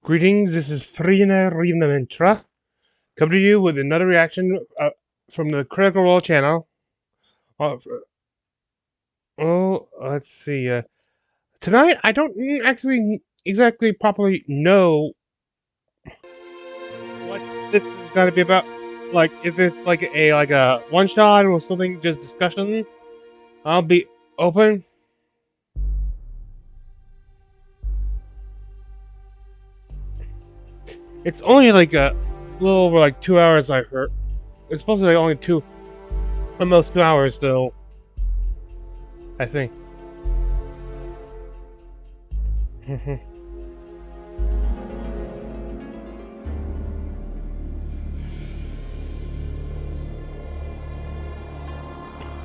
Greetings, this is Frina Rinamantra, coming to you with another reaction from the Critical Role channel. Let's see. Tonight, I don't actually exactly properly know what this is going to be about. Like, is this like a one-shot or something, just discussion? I'll be open. It's only like a little over like 2 hours, I heard. It's supposed to be only almost 2 hours though. I think.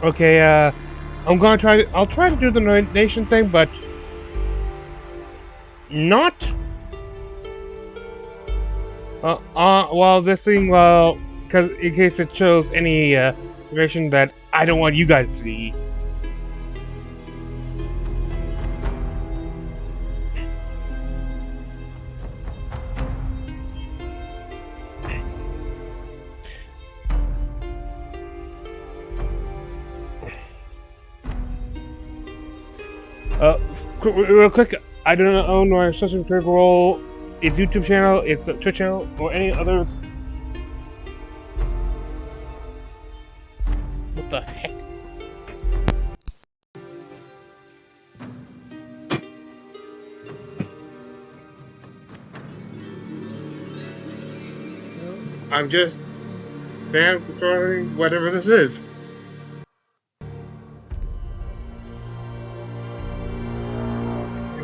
Okay, I'll try to do the nation thing, but not. This thing, because in case it shows any information that I don't want you guys to see. Real quick, I don't own or such a critical role. Its YouTube channel, its Twitch channel, or any others. What the heck? I'm just controlling whatever this is.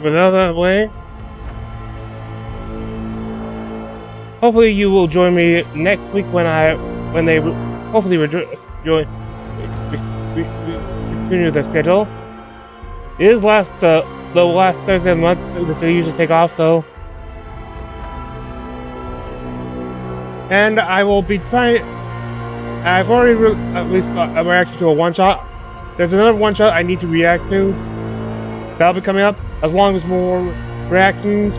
Another way. Hopefully you will join me next week when they hopefully continue their schedule. It is the last Thursday of the month that they usually take off, so. And I will be trying. I've already at least a reaction to a one shot. There's another one shot I need to react to. That'll be coming up, as long as more reactions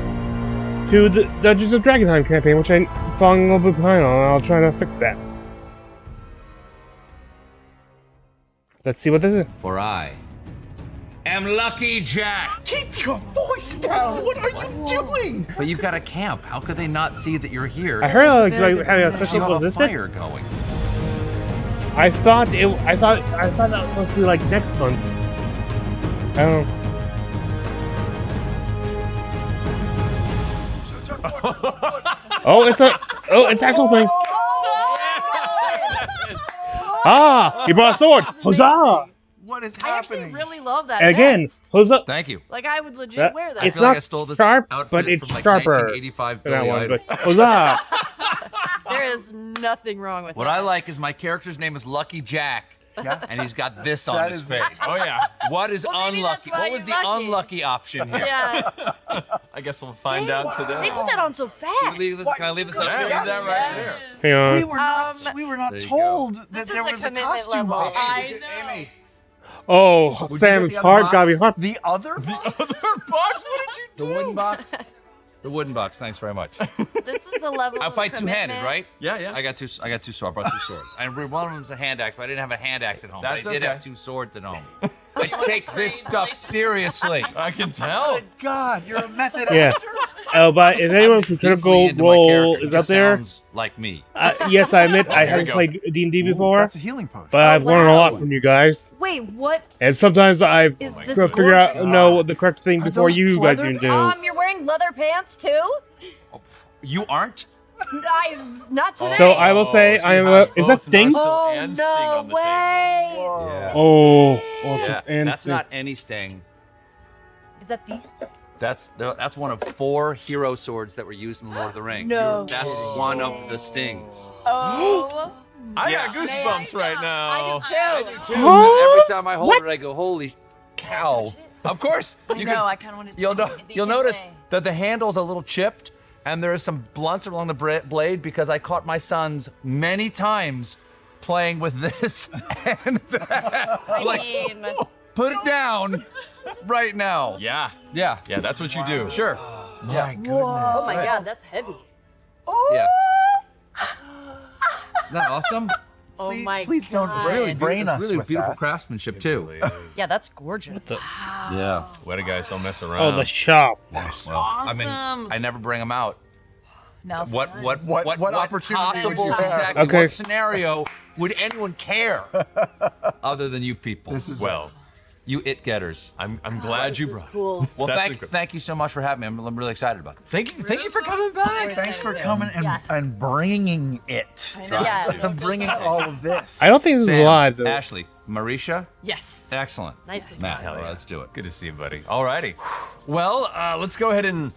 to the Dungeons of Dragonheim campaign, which I'm falling a little bit behind on, and I'll try to fix that. Let's see what this is. For I am Lucky Jack. Keep your voice down! What are you doing? But you've got a camp. How could they not see that you're here? I heard having a special fire going. I thought that was supposed to be like next month. I don't know. It's actual thing. He brought a sword. Huzzah! What is I actually happening? really love that. And again, vest. huzzah! Thank you. Like I would legit wear that. I feel like I stole this sharp, outfit but it's from like sharper 1985 than that Billy one. Idol. But huzzah! There is nothing wrong with What that. I like is my character's name is Lucky Jack. Yeah. And he's got this on That his is face. nice. Oh yeah. What is Well, maybe unlucky? that's why What was he's the lucky. unlucky option here? Yeah. I guess we'll find out They today. put that on so fast. Can I leave this up Yeah, here? yes, Leave that right yes. there. Hang on. We were not There you told This that is there the was a commitment costume level. option. I know. Amy, Oh, you Sam's get the other heart box? gotta be hard. the other box? Other box? What did you do? The wooden box. The wooden box. Thanks very much. This is a level I of fight two-handed, commitment. right? Yeah, yeah. I got two swords. I brought two swords. And one of them's a hand axe, but I didn't have a hand axe at home. That's but I did okay. have two swords at home. I take this stuff seriously. I can tell. Good God, you're a method Yeah. actor? Oh, but is anyone from Deeply Critical into my Role character. is It up just there? sounds like me. Yes, I admit I Here we haven't go. played D&D Ooh, before, that's a healing potion. but I've learned a lot from you guys. Wait, what And sometimes I've is got this to figure out gorgeous? the correct thing Are before those you guys pleather? even do. You're wearing leather pants too? You aren't? Not today. So I will say I am a. Is that Sting? Oh and Sting no on the way! table. Yeah. Oh, Yeah, and that's Sting. not any sting. Is that these? That's one of 4 hero swords that were used in Lord of the Rings. No. That's one of the stings. Oh. I Yeah. got goosebumps right now. I do too. Huh? Every time I hold it, I go, "Holy cow!" Of course, I know. I kind of wanted to. You'll notice that the handle's a little chipped, and there is some blunts along the blade because I caught my sons many times playing with this and that. I mean, Put it down right now. Yeah. Yeah. Yeah, that's what you do. Sure. My goodness. Oh my god, that's heavy. Yeah. Isn't that awesome? Oh my Please don't god. really brain us Really with beautiful that. craftsmanship too. Yeah, that's gorgeous. Yeah. Wedding guys don't mess Oh, around. the shop. Nice. Well, I mean, Awesome. I never bring them out. Now's the What time. What opportunity would possible you have? exactly Okay. what scenario would anyone care other than you people? This is Well, You it-getters. I'm glad you This is brought. cool. Well, That's thank incredible. thank you so much for having me. I'm really excited about it. Thank you for coming back. Thanks for coming Yeah. and bringing it. I know. Yeah. And bringing all of this. I don't think this is Sam, live, though. Ashley, Marisha, Yes. excellent. Nice to see Matt, you. all right, let's do it. Good to see you, buddy. Alrighty. Well, let's go ahead and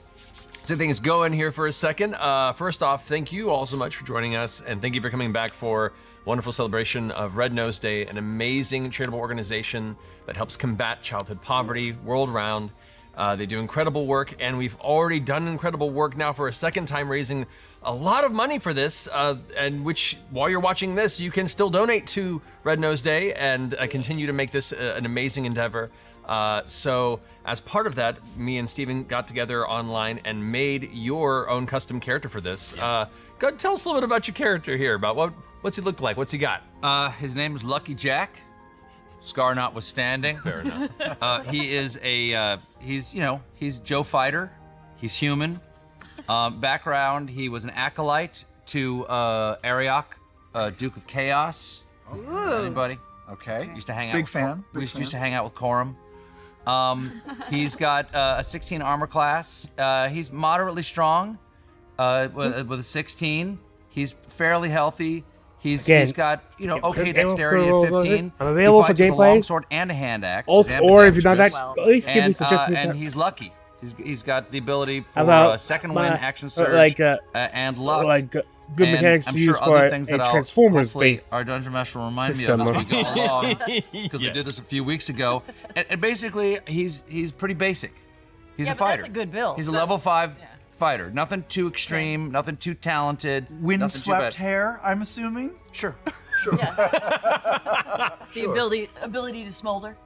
get things going here for a second. First off, thank you all so much for joining us, and thank you for coming back for wonderful celebration of Red Nose Day, an amazing charitable organization that helps combat childhood poverty world-round. They do incredible work, and we've already done incredible work now for a second time, raising a lot of money for this, and which, while you're watching this, you can still donate to Red Nose Day and continue to make this an amazing endeavor. So as part of that, me and Stephen got together online and made your own custom character for this. Go tell us a little bit about your character here, about what's he look like, what's he got? His name is Lucky Jack, scar notwithstanding. Fair enough. He is he's Joe Fighter. He's human. Background, he was an acolyte to Ariok, Duke of Chaos. Anybody? Okay. Used to hang out. Big with- fan. We Big used to fan. hang out with Corum. He's got a 16 armor class. He's moderately strong with a 16. He's fairly healthy. He's Again, got okay available dexterity for- at 15. I'm available he fights for with a gameplay. longsword and a hand axe. Also, He's or if you're not that, ambidextrous. at least give me and, suggestions. and he's lucky. He's got the ability for About second wind, my- action surge, like, and luck. good and mechanics I'm to sure use other for things a that I'll Transformers hopefully based our Dungeon Master will remind me of system. as we go along, because we did this a few weeks ago. And basically, he's pretty basic. He's Yeah, a but fighter. that's a good build. He's a level That's- 5 yeah. fighter. Nothing too extreme. Nothing too talented. nothing too Windswept bad. hair, I'm assuming. Sure. Yeah. The ability to smolder.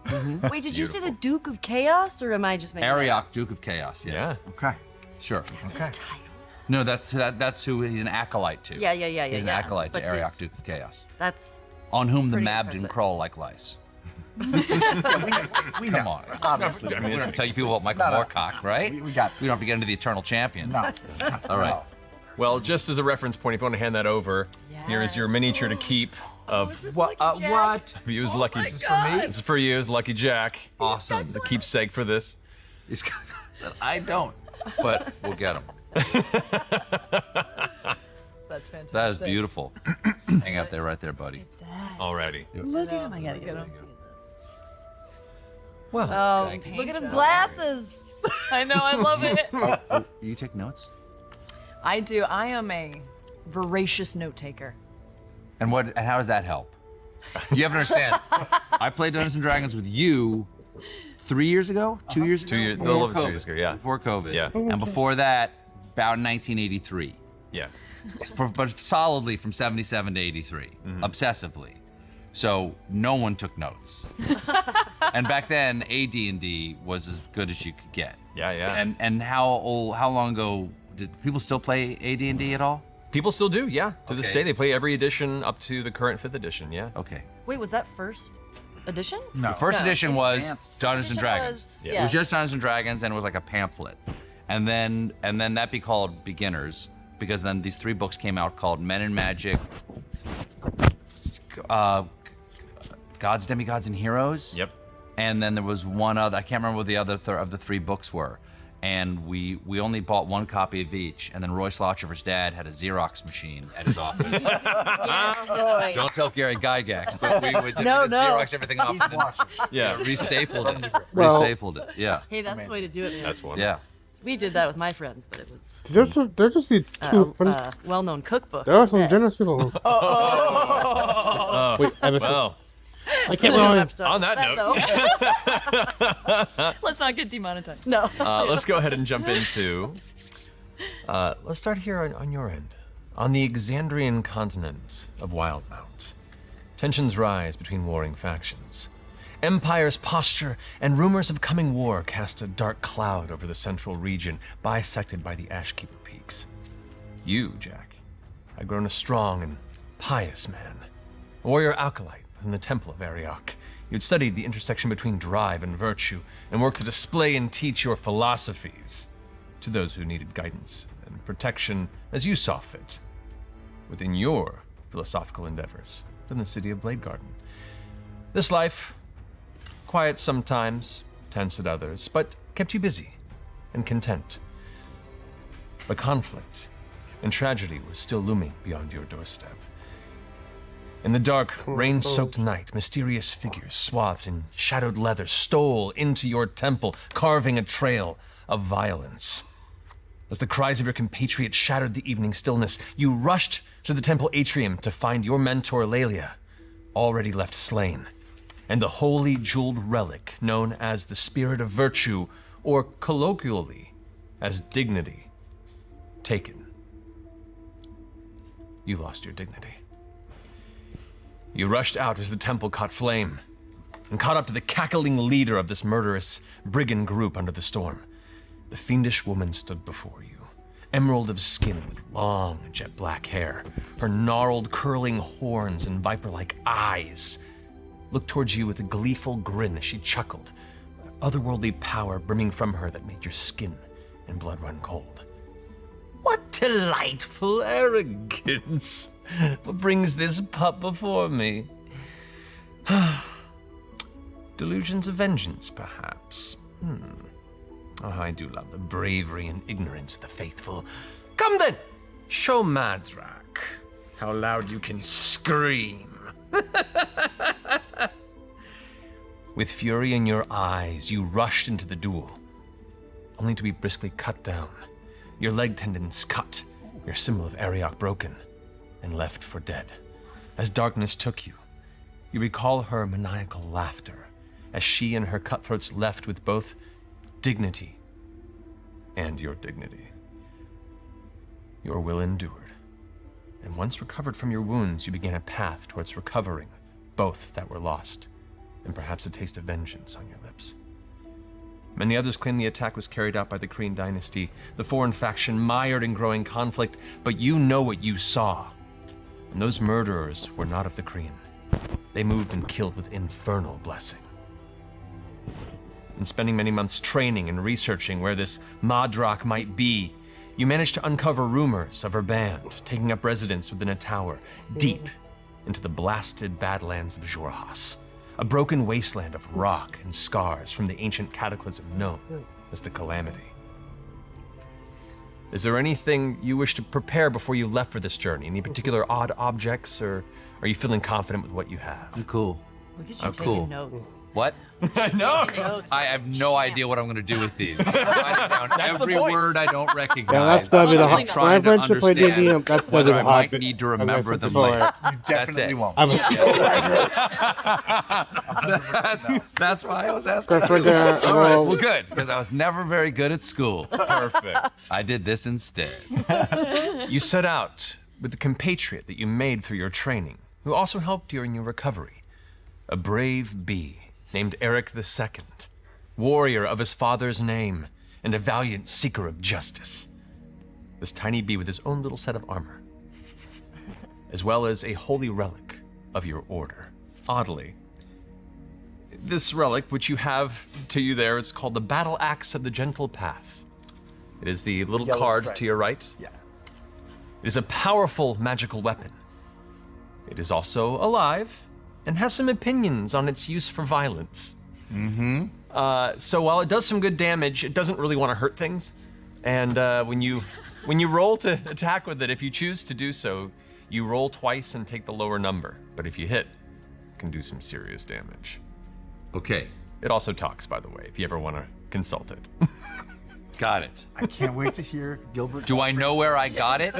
Wait, did you say the Duke of Chaos, or am I just making that up? Ariok, Duke of Chaos. Yes. Yeah. Okay. Sure. That's his title. No, that's who he's an acolyte to. Yeah. He's an acolyte But to Ariok, his- Duke of Chaos, That's on whom the Pretty mab impressive. didn't crawl like lice. We Come know. on. Obviously. We don't have to tell you people about Michael No, no. Moorcock, right? We got We don't have to get into the Eternal Champion. No. All right. Well, just as a reference point, if you want to hand that over, here is your Yes. miniature to keep of What? What? View's Lucky. my This is God. for me. This is for you, as Lucky Jack. Awesome. It's a keepsake for this. He's said, I don't, but we'll get him. That's fantastic. That is beautiful. Hang out there, right there, buddy. Alrighty. Look at him. I gotta get him. Well, Oh, look at his glasses. I know. I love it. You take notes? I do. I am a voracious note taker. And how does that help? You have to understand. I played Dungeons and Dragons with you 3 years ago, 2 years ago, 2 years, a Before little over 2 COVID. years ago, yeah. Before COVID. Yeah. And before that, about 1983. Yeah. But solidly from 77 to 83, obsessively. So no one took notes. And back then, AD&D was as good as you could get. Yeah, yeah. And how long ago did people still play AD&D at all? People still do, yeah. To this Okay. day, they play every edition up to the current 5th edition, yeah. Okay. Wait, was that first edition? No. The first No. edition was Advanced. Dungeons and Edition Dragons. was- Yeah. It was just Dungeons and Dragons, and it was like a pamphlet. And then that be called Beginners, because then these 3 books came out called Men in Magic, Gods, Demigods, and Heroes. Yep. And then there was one other. I can't remember what the other of the 3 books were. And we only bought 1 copy of each. And then Roy Slotcher's dad had a Xerox machine at his office. Yes, Roy. Don't tell Gary Gygax, but we would just No, we'd no. Xerox everything off He's and then watching. Yeah. restapled it. Well- Restapled it. Yeah. Hey, that's the way to do it, man. That's one. Yeah. We did that with my friends, but it was There's just these two. well-known cookbook. There are some instead. generous people. Wait, I missed it. Well, I can't We don't really. have to talk on that about note, though. Let's not get demonetized. No. let's go ahead and jump into. Let's start here on your end. On the Exandrian continent of Wildmount, tensions rise between warring factions. Empire's posture and rumors of coming war cast a dark cloud over the central region, bisected by the Ashkeeper Peaks. You, Jack, had grown a strong and pious man, a warrior acolyte within the Temple of Arioch. You'd studied the intersection between drive and virtue, and worked to display and teach your philosophies to those who needed guidance and protection as you saw fit, within your philosophical endeavors in the city of Bladegarden. This life, quiet sometimes, tense at others, but kept you busy and content. But conflict and tragedy was still looming beyond your doorstep. In the dark, rain-soaked night, mysterious figures swathed in shadowed leather stole into your temple, carving a trail of violence. As the cries of your compatriots shattered the evening stillness, you rushed to the temple atrium to find your mentor, Lelia, already left slain, and the holy jeweled relic known as the Spirit of Virtue, or colloquially as Dignity, taken. You lost your dignity. You rushed out as the temple caught flame, and caught up to the cackling leader of this murderous brigand group under the storm. The fiendish woman stood before you, emerald of skin with long, jet black hair. Her gnarled, curling horns and viper-like eyes looked towards you with a gleeful grin as she chuckled, otherworldly power brimming from her that made your skin and blood run cold. What delightful arrogance! What brings this pup before me? Delusions of vengeance, perhaps. Oh, I do love the bravery and ignorance of the faithful. Come then, show Madrak how loud you can scream. With fury in your eyes, you rushed into the duel, only to be briskly cut down, your leg tendons cut, your symbol of Arioch broken, and left for dead. As darkness took you, you recall her maniacal laughter, as she and her cutthroats left with both dignity and your dignity. Your will endured, and once recovered from your wounds, you began a path towards recovering both that were lost, and perhaps a taste of vengeance on your lips. Many others claim the attack was carried out by the Kryn dynasty, the foreign faction mired in growing conflict, but you know what you saw. And those murderers were not of the Kryn. They moved and killed with infernal blessing. In spending many months training and researching where this Madrak might be, you managed to uncover rumors of her band taking up residence within a tower deep into the blasted badlands of Xhorhas, a broken wasteland of rock and scars from the ancient cataclysm known as the Calamity. Is there anything you wish to prepare before you left for this journey? Any particular odd objects, or are you feeling confident with what you have? I'm cool. Look at you taking cool. notes. What? No! Notes. I have no idea what I'm going to do with these. I'm writing down That's the every point. word I don't Yeah, recognize. that's gotta be the I'm hard. trying to When I went to play D&D, understand that's whether the I hard might bit. need to As I remember said them before. later. You definitely it. won't. I'm That's why I was asking. That's right there. All right, Well- well, good, because I was never very good at school. Perfect. I did this instead. You set out with the compatriot that you made through your training, who also helped you in your recovery. A brave bee named Eric II, warrior of his father's name, and a valiant seeker of justice. This tiny bee with his own little set of armor, as well as a holy relic of your order. Oddly, this relic, which you have to you there, it's called the Battle Axe of the Gentle Path. It is the little Yellow card stripe. to your right. Yeah. It is a powerful magical weapon. It is also alive and has some opinions on its use for violence. So while it does some good damage, it doesn't really want to hurt things. And when you roll to attack with it, if you choose to do so, you roll twice and take the lower number. But if you hit, it can do some serious damage. Okay, It also talks, by the way, if you ever want to consult it. got it. I can't wait to hear Gilbert. Do I know where I got it?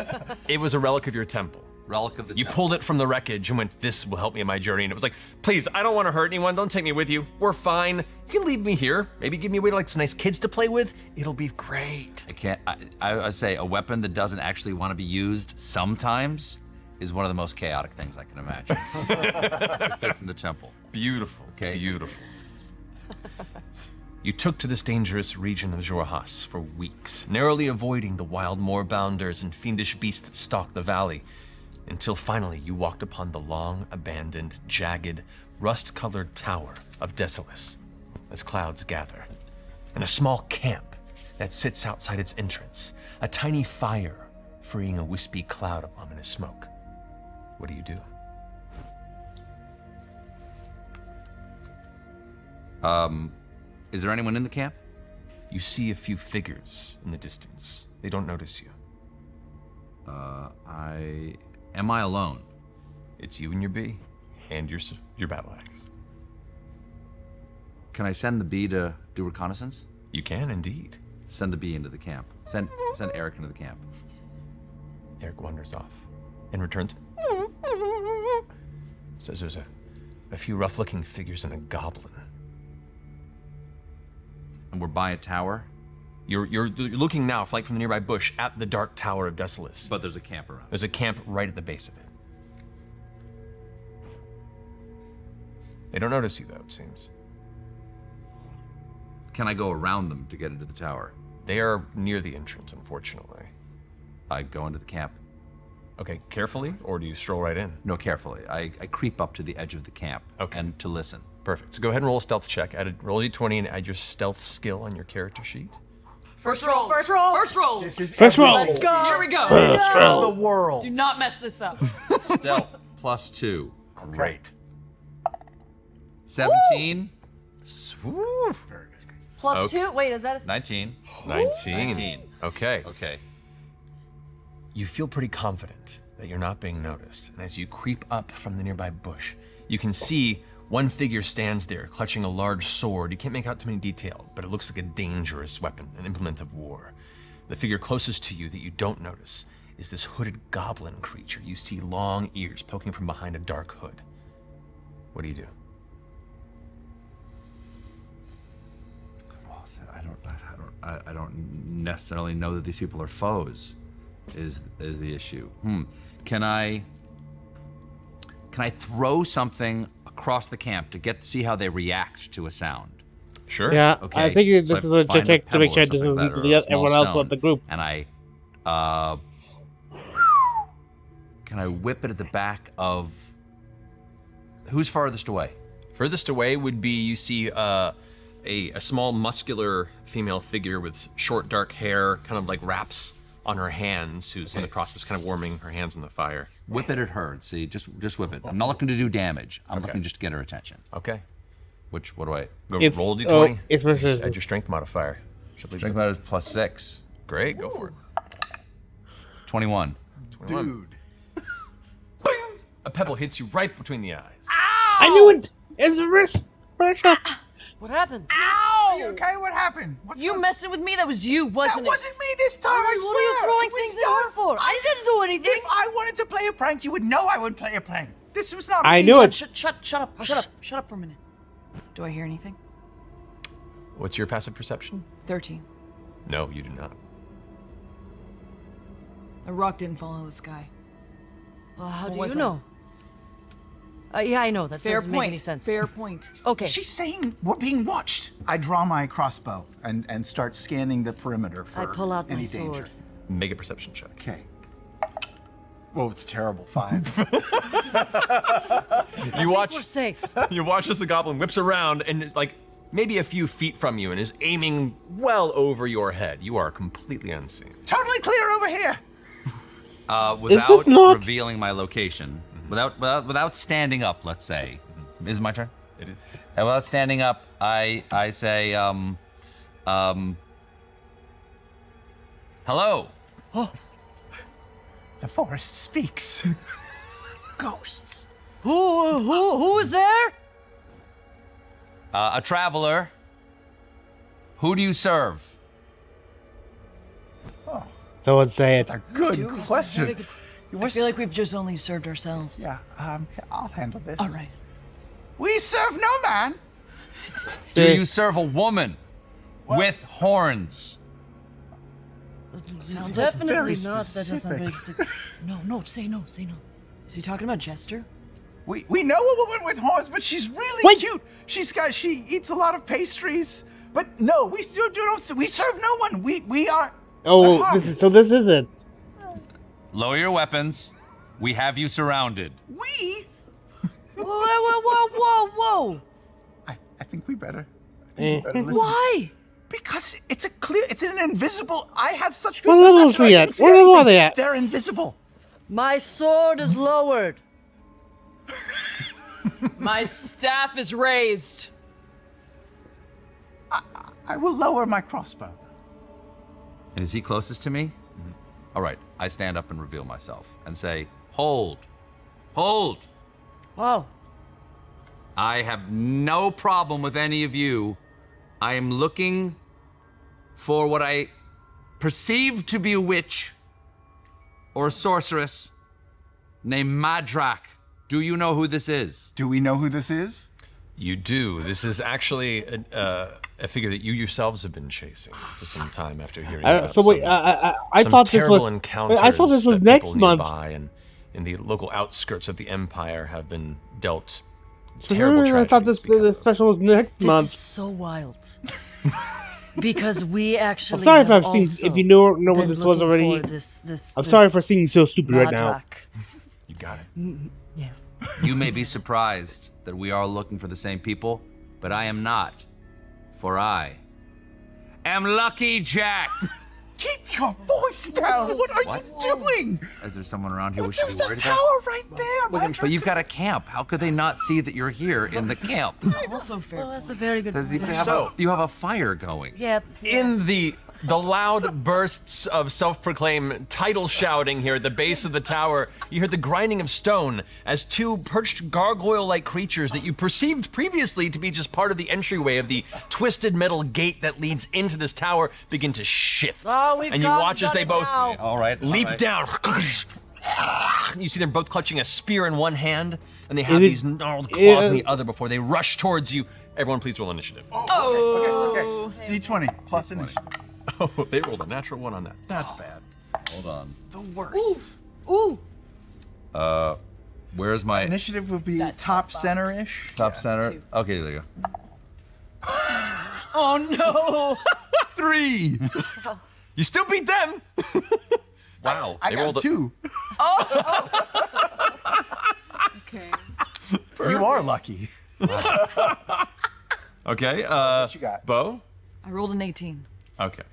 It was a relic of your temple. Relic of the You Temple. pulled it from the wreckage and went, this will help me in my journey. And it was like, please, I don't want to hurt anyone. Don't take me with you. We're fine. You can leave me here. Maybe give me away to like some nice kids to play with. It'll be great. I can't. I say a weapon that doesn't actually want to be used sometimes is one of the most chaotic things I can imagine. It fits in the temple. Beautiful. Okay. Beautiful. You took to this dangerous region of Jorhas for weeks, narrowly avoiding the wild moorbounders and fiendish beasts that stalk the valley, until finally you walked upon the long-abandoned, jagged, rust-colored tower of Desolus as clouds gather, and a small camp that sits outside its entrance, a tiny fire freeing a wispy cloud of ominous smoke. What do you do? Is there anyone in the camp? You see a few figures in the distance. They don't notice you. Am I alone? It's you and your bee, and your battle axe. Can I send the bee to do reconnaissance? You can indeed. Send the bee into the camp. Send Eric into the camp. Eric wanders off and returns. Says there's a few rough-looking figures and a goblin. And we're by a tower? You're looking now, like from the nearby bush, at the dark tower of Desolus. But there's a camp around. There's a camp right at the base of it. They don't notice you, though, it seems. Can I go around them to get into the tower? They are near the entrance, unfortunately. I go into the camp. Okay, carefully, or do you stroll right in? No, carefully. I creep up to the edge of the camp and to listen. Perfect. So go ahead and roll a stealth check. Roll a d20 and add your stealth skill on your character sheet. First roll. First roll. First roll. This is First roll. Let's go. Here we go. This is the world. Do not mess this up. Stealth +2. Great. 17. Woo. Plus Okay. 2. Wait, is that a 19. 19. Okay. Okay. You feel pretty confident that you're not being noticed, and as you creep up from the nearby bush, you can see one figure stands there, clutching a large sword. You can't make out too many details, but it looks like a dangerous weapon, an implement of war. The figure closest to you that you don't notice is this hooded goblin creature. You see long ears poking from behind a dark hood. What do you do? Well, I don't necessarily know that these people are foes. Is the issue? Can I throw something across the camp to see how they react to a sound? Sure. Yeah, Okay. I think this so is a find check to pebble make or sure it something doesn't like lead that, to or the a small everyone else stone, with the group. And I can I whip it at the back of who's farthest away? Furthest away would be you see a small muscular female figure with short dark hair, kind of like wraps on her hands, who's in the process of kind of warming her hands in the fire. Whip it at her and see. Just whip it. I'm not looking to do damage. I'm looking just to get her attention. Okay. What do I? Go It's- roll a d20. it's versus- Just add your strength modifier. Strength matters +6. Great, go for it. 21. 21. Dude. A pebble hits you right between the eyes. I knew it! It's a risk. Pressure. What happened? Are you okay? What happened? What's You going- messing with me? That was you, That wasn't it? wasn't me this time, I What are you swear. throwing It was things at not- her for? I didn't do anything. If I wanted to play a prank, you would know I would play a prank. This was not I me. knew it. Shut up for a minute. Do I hear anything? What's your passive perception? 13. No, you do not. A rock didn't fall out of the sky. Well, how do was you it? know? Yeah, I know. That Fair doesn't make point. any sense. Fair point. Okay. She's saying we're being watched. I draw my crossbow and start scanning the perimeter for I pull out my any sword. danger. Make a perception check. Okay. Whoa, it's terrible. 5. You watch. We're safe. You watch as the goblin whips around and like maybe a few feet from you and is aiming well over your head. You are completely unseen. Totally clear over here. Without not- revealing my location, without standing up, let's say, is it my turn? It is. And without standing up, I say, hello. The forest speaks. Ghosts. Who is there? A traveler. Who do you serve? Someone say it. A good Dude, this is question. very good. I feel like we've just only served ourselves. Yeah, I'll handle this. All right. We serve no man. Do you serve a woman with horns? Sounds That's definitely very not. That doesn't specific. very specific. No, say no. Is he talking about Jester? We know a woman with horns, but she's really Wait. cute. She eats a lot of pastries, But no, we still don't. We serve no one. We are. Oh, unharmed. this is it. Lower your weapons. We have you surrounded. We. Whoa. I think we better. Listen. Why? Because it's an invisible. I have such good What level is perception. he I at? can see What level are anything. they at? They're invisible. My sword is lowered. My staff is raised. I will lower my crossbow. And is he closest to me? All right, I stand up and reveal myself and say, hold. Hold. Whoa. I have no problem with any of you. I am looking for what I perceive to be a witch or a sorceress named Madrak. Do you know who this is? Do we know who this is? You do. This is actually a figure that you yourselves have been chasing for some time after hearing about So wait, some, I some thought this terrible was. encounters I thought this was that next people month. nearby and in the local outskirts of the Empire have been dealt So terrible I thought tragedies this because of. special was next This month. is so wild. Because we actually I'm sorry if have I've seen. also If you know what been this was looking already. for this I'm sorry for seeming so stupid right now. Madrak. You got it. Yeah. You may be surprised that we are looking for the same people, but I am not. For I am Lucky Jack. Keep your voice down. What are What? you doing? Is there someone around here we should There's be the worried tower about? right there. But you've got a camp. How could they not see that you're here in the camp? Also fair. Well, that's a very good You point. have a fire going. Yeah. In the loud bursts of self-proclaimed title shouting here at the base of the tower, you hear the grinding of stone as two perched gargoyle-like creatures that you perceived previously to be just part of the entryway of the twisted metal gate that leads into this tower begin to shift. Oh, we've and you got watch as done they it both now. All right. leap down. You see them both clutching a spear in one hand, and they have It these is- gnarled claws in the other before they rush towards you. Everyone, please roll initiative. Oh. Okay. D20 plus initiative. Oh, they rolled a natural one on that. That's bad. Hold on. The worst. Ooh. Where's my Initiative would be top center-ish. top center? Okay, there you go. Oh no. 3. You still beat them. Wow. I They got rolled a- 2. Okay. You are lucky. Okay. What you got? Bo. I rolled an 18. Okay.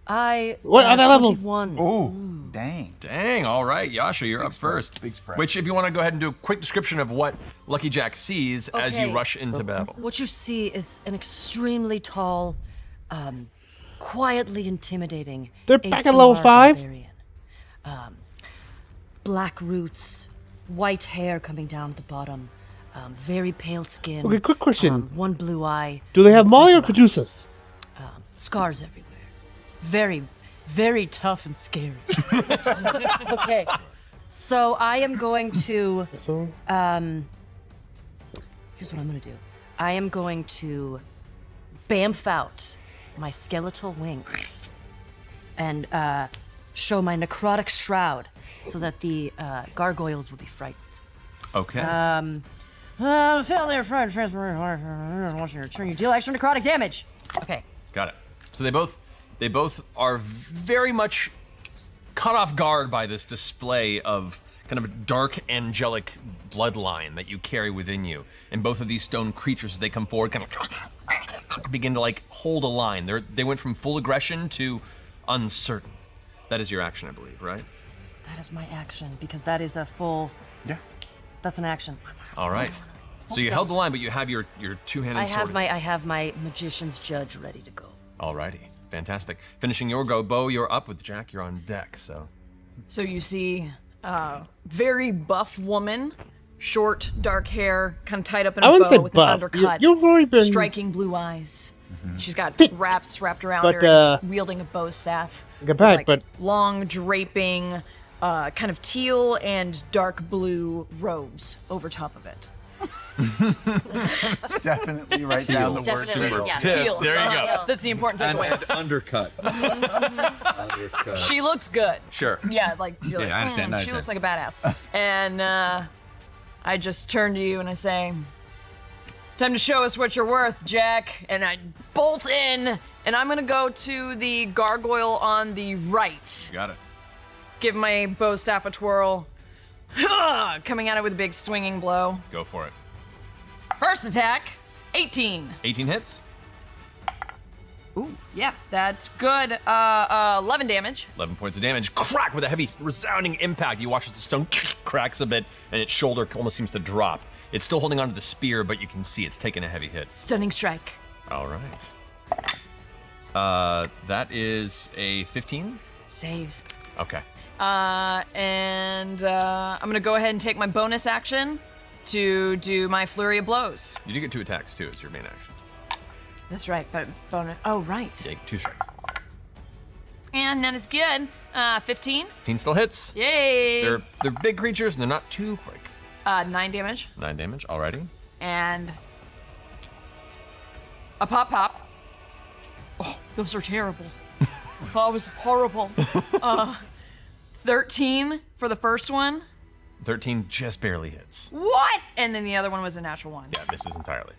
I. What other levels? 21. Oh, dang. Dang. All right, Yasha, you're up spread, first. big spread. Which, if you want to go ahead and do a quick description of what Lucky Jack sees as you Okay. rush into battle. What you see is an extremely tall, quietly intimidating. They're back at level ASMR 5? barbarian. Black roots, white hair coming down at the bottom, very pale skin. Okay, quick question. One blue eye. Do they have Molly or purple eye. Caduceus? Scars everywhere. Very, very tough and scary. Okay. So I am going to. So, Here's what I'm going to do. I am going to bamf out my skeletal wings and show my necrotic shroud so that the gargoyles will be frightened. Okay. Fail their friend, once you return, you deal extra necrotic damage. Okay. Got it. So they both are very much caught off guard by this display of kind of a dark angelic bloodline that you carry within you. And both of these stone creatures, as they come forward, kind of begin to like hold a line. They went from full aggression to uncertain. That is your action, I believe, right? That is my action because that is a full. Yeah. That's an action. All right. So you held the line, but you have your two-handed I sword. have my magician's judge ready to go. Alrighty, fantastic. Finishing your go, Bo, you're up with Jack. You're on deck, so. So you see very buff woman, short, dark hair, kind of tied up in I a wouldn't bow say with buff. an undercut. You've already been. Striking blue eyes. She's got wraps wrapped around But, her and is wielding a bow staff. Get back, like but long draping, kind of teal and dark blue robes over top of it. Definitely write down the word. Definitely, yeah. Tips, there you go. That's the important takeaway. undercut. Undercut. She looks good. Sure. Yeah, like you're like, I understand, I she looks like understand. a badass. And I just turn to you and I say, Time to show us what you're worth, Jack. And I bolt in, and I'm gonna go to the gargoyle on the right. Got it. Give my bow staff a twirl. Coming at it with a big swinging blow. Go for it. First attack, 18. 18 hits. Ooh, yeah, that's good. 11 damage. 11 points of damage. Crack with a heavy, resounding impact. You watch as the stone cracks a bit, and its shoulder almost seems to drop. It's still holding onto the spear, but you can see it's taken a heavy hit. Stunning strike. All right. That is a 15. Saves. Okay. And I'm gonna go ahead and take my bonus action to do my flurry of blows. You do get 2 attacks too. It's your main action. That's right, but bonus. Oh, right. Yeah, you get 2 strikes. And that is good. 15. 15 still hits. Yay! They're big creatures and they're not too quick. 9 damage. 9 damage already. And a pop. Oh, those are terrible. That was horrible. 13 for the first one. 13 just barely hits. What? And then the other one was a natural one. Yeah, misses entirely.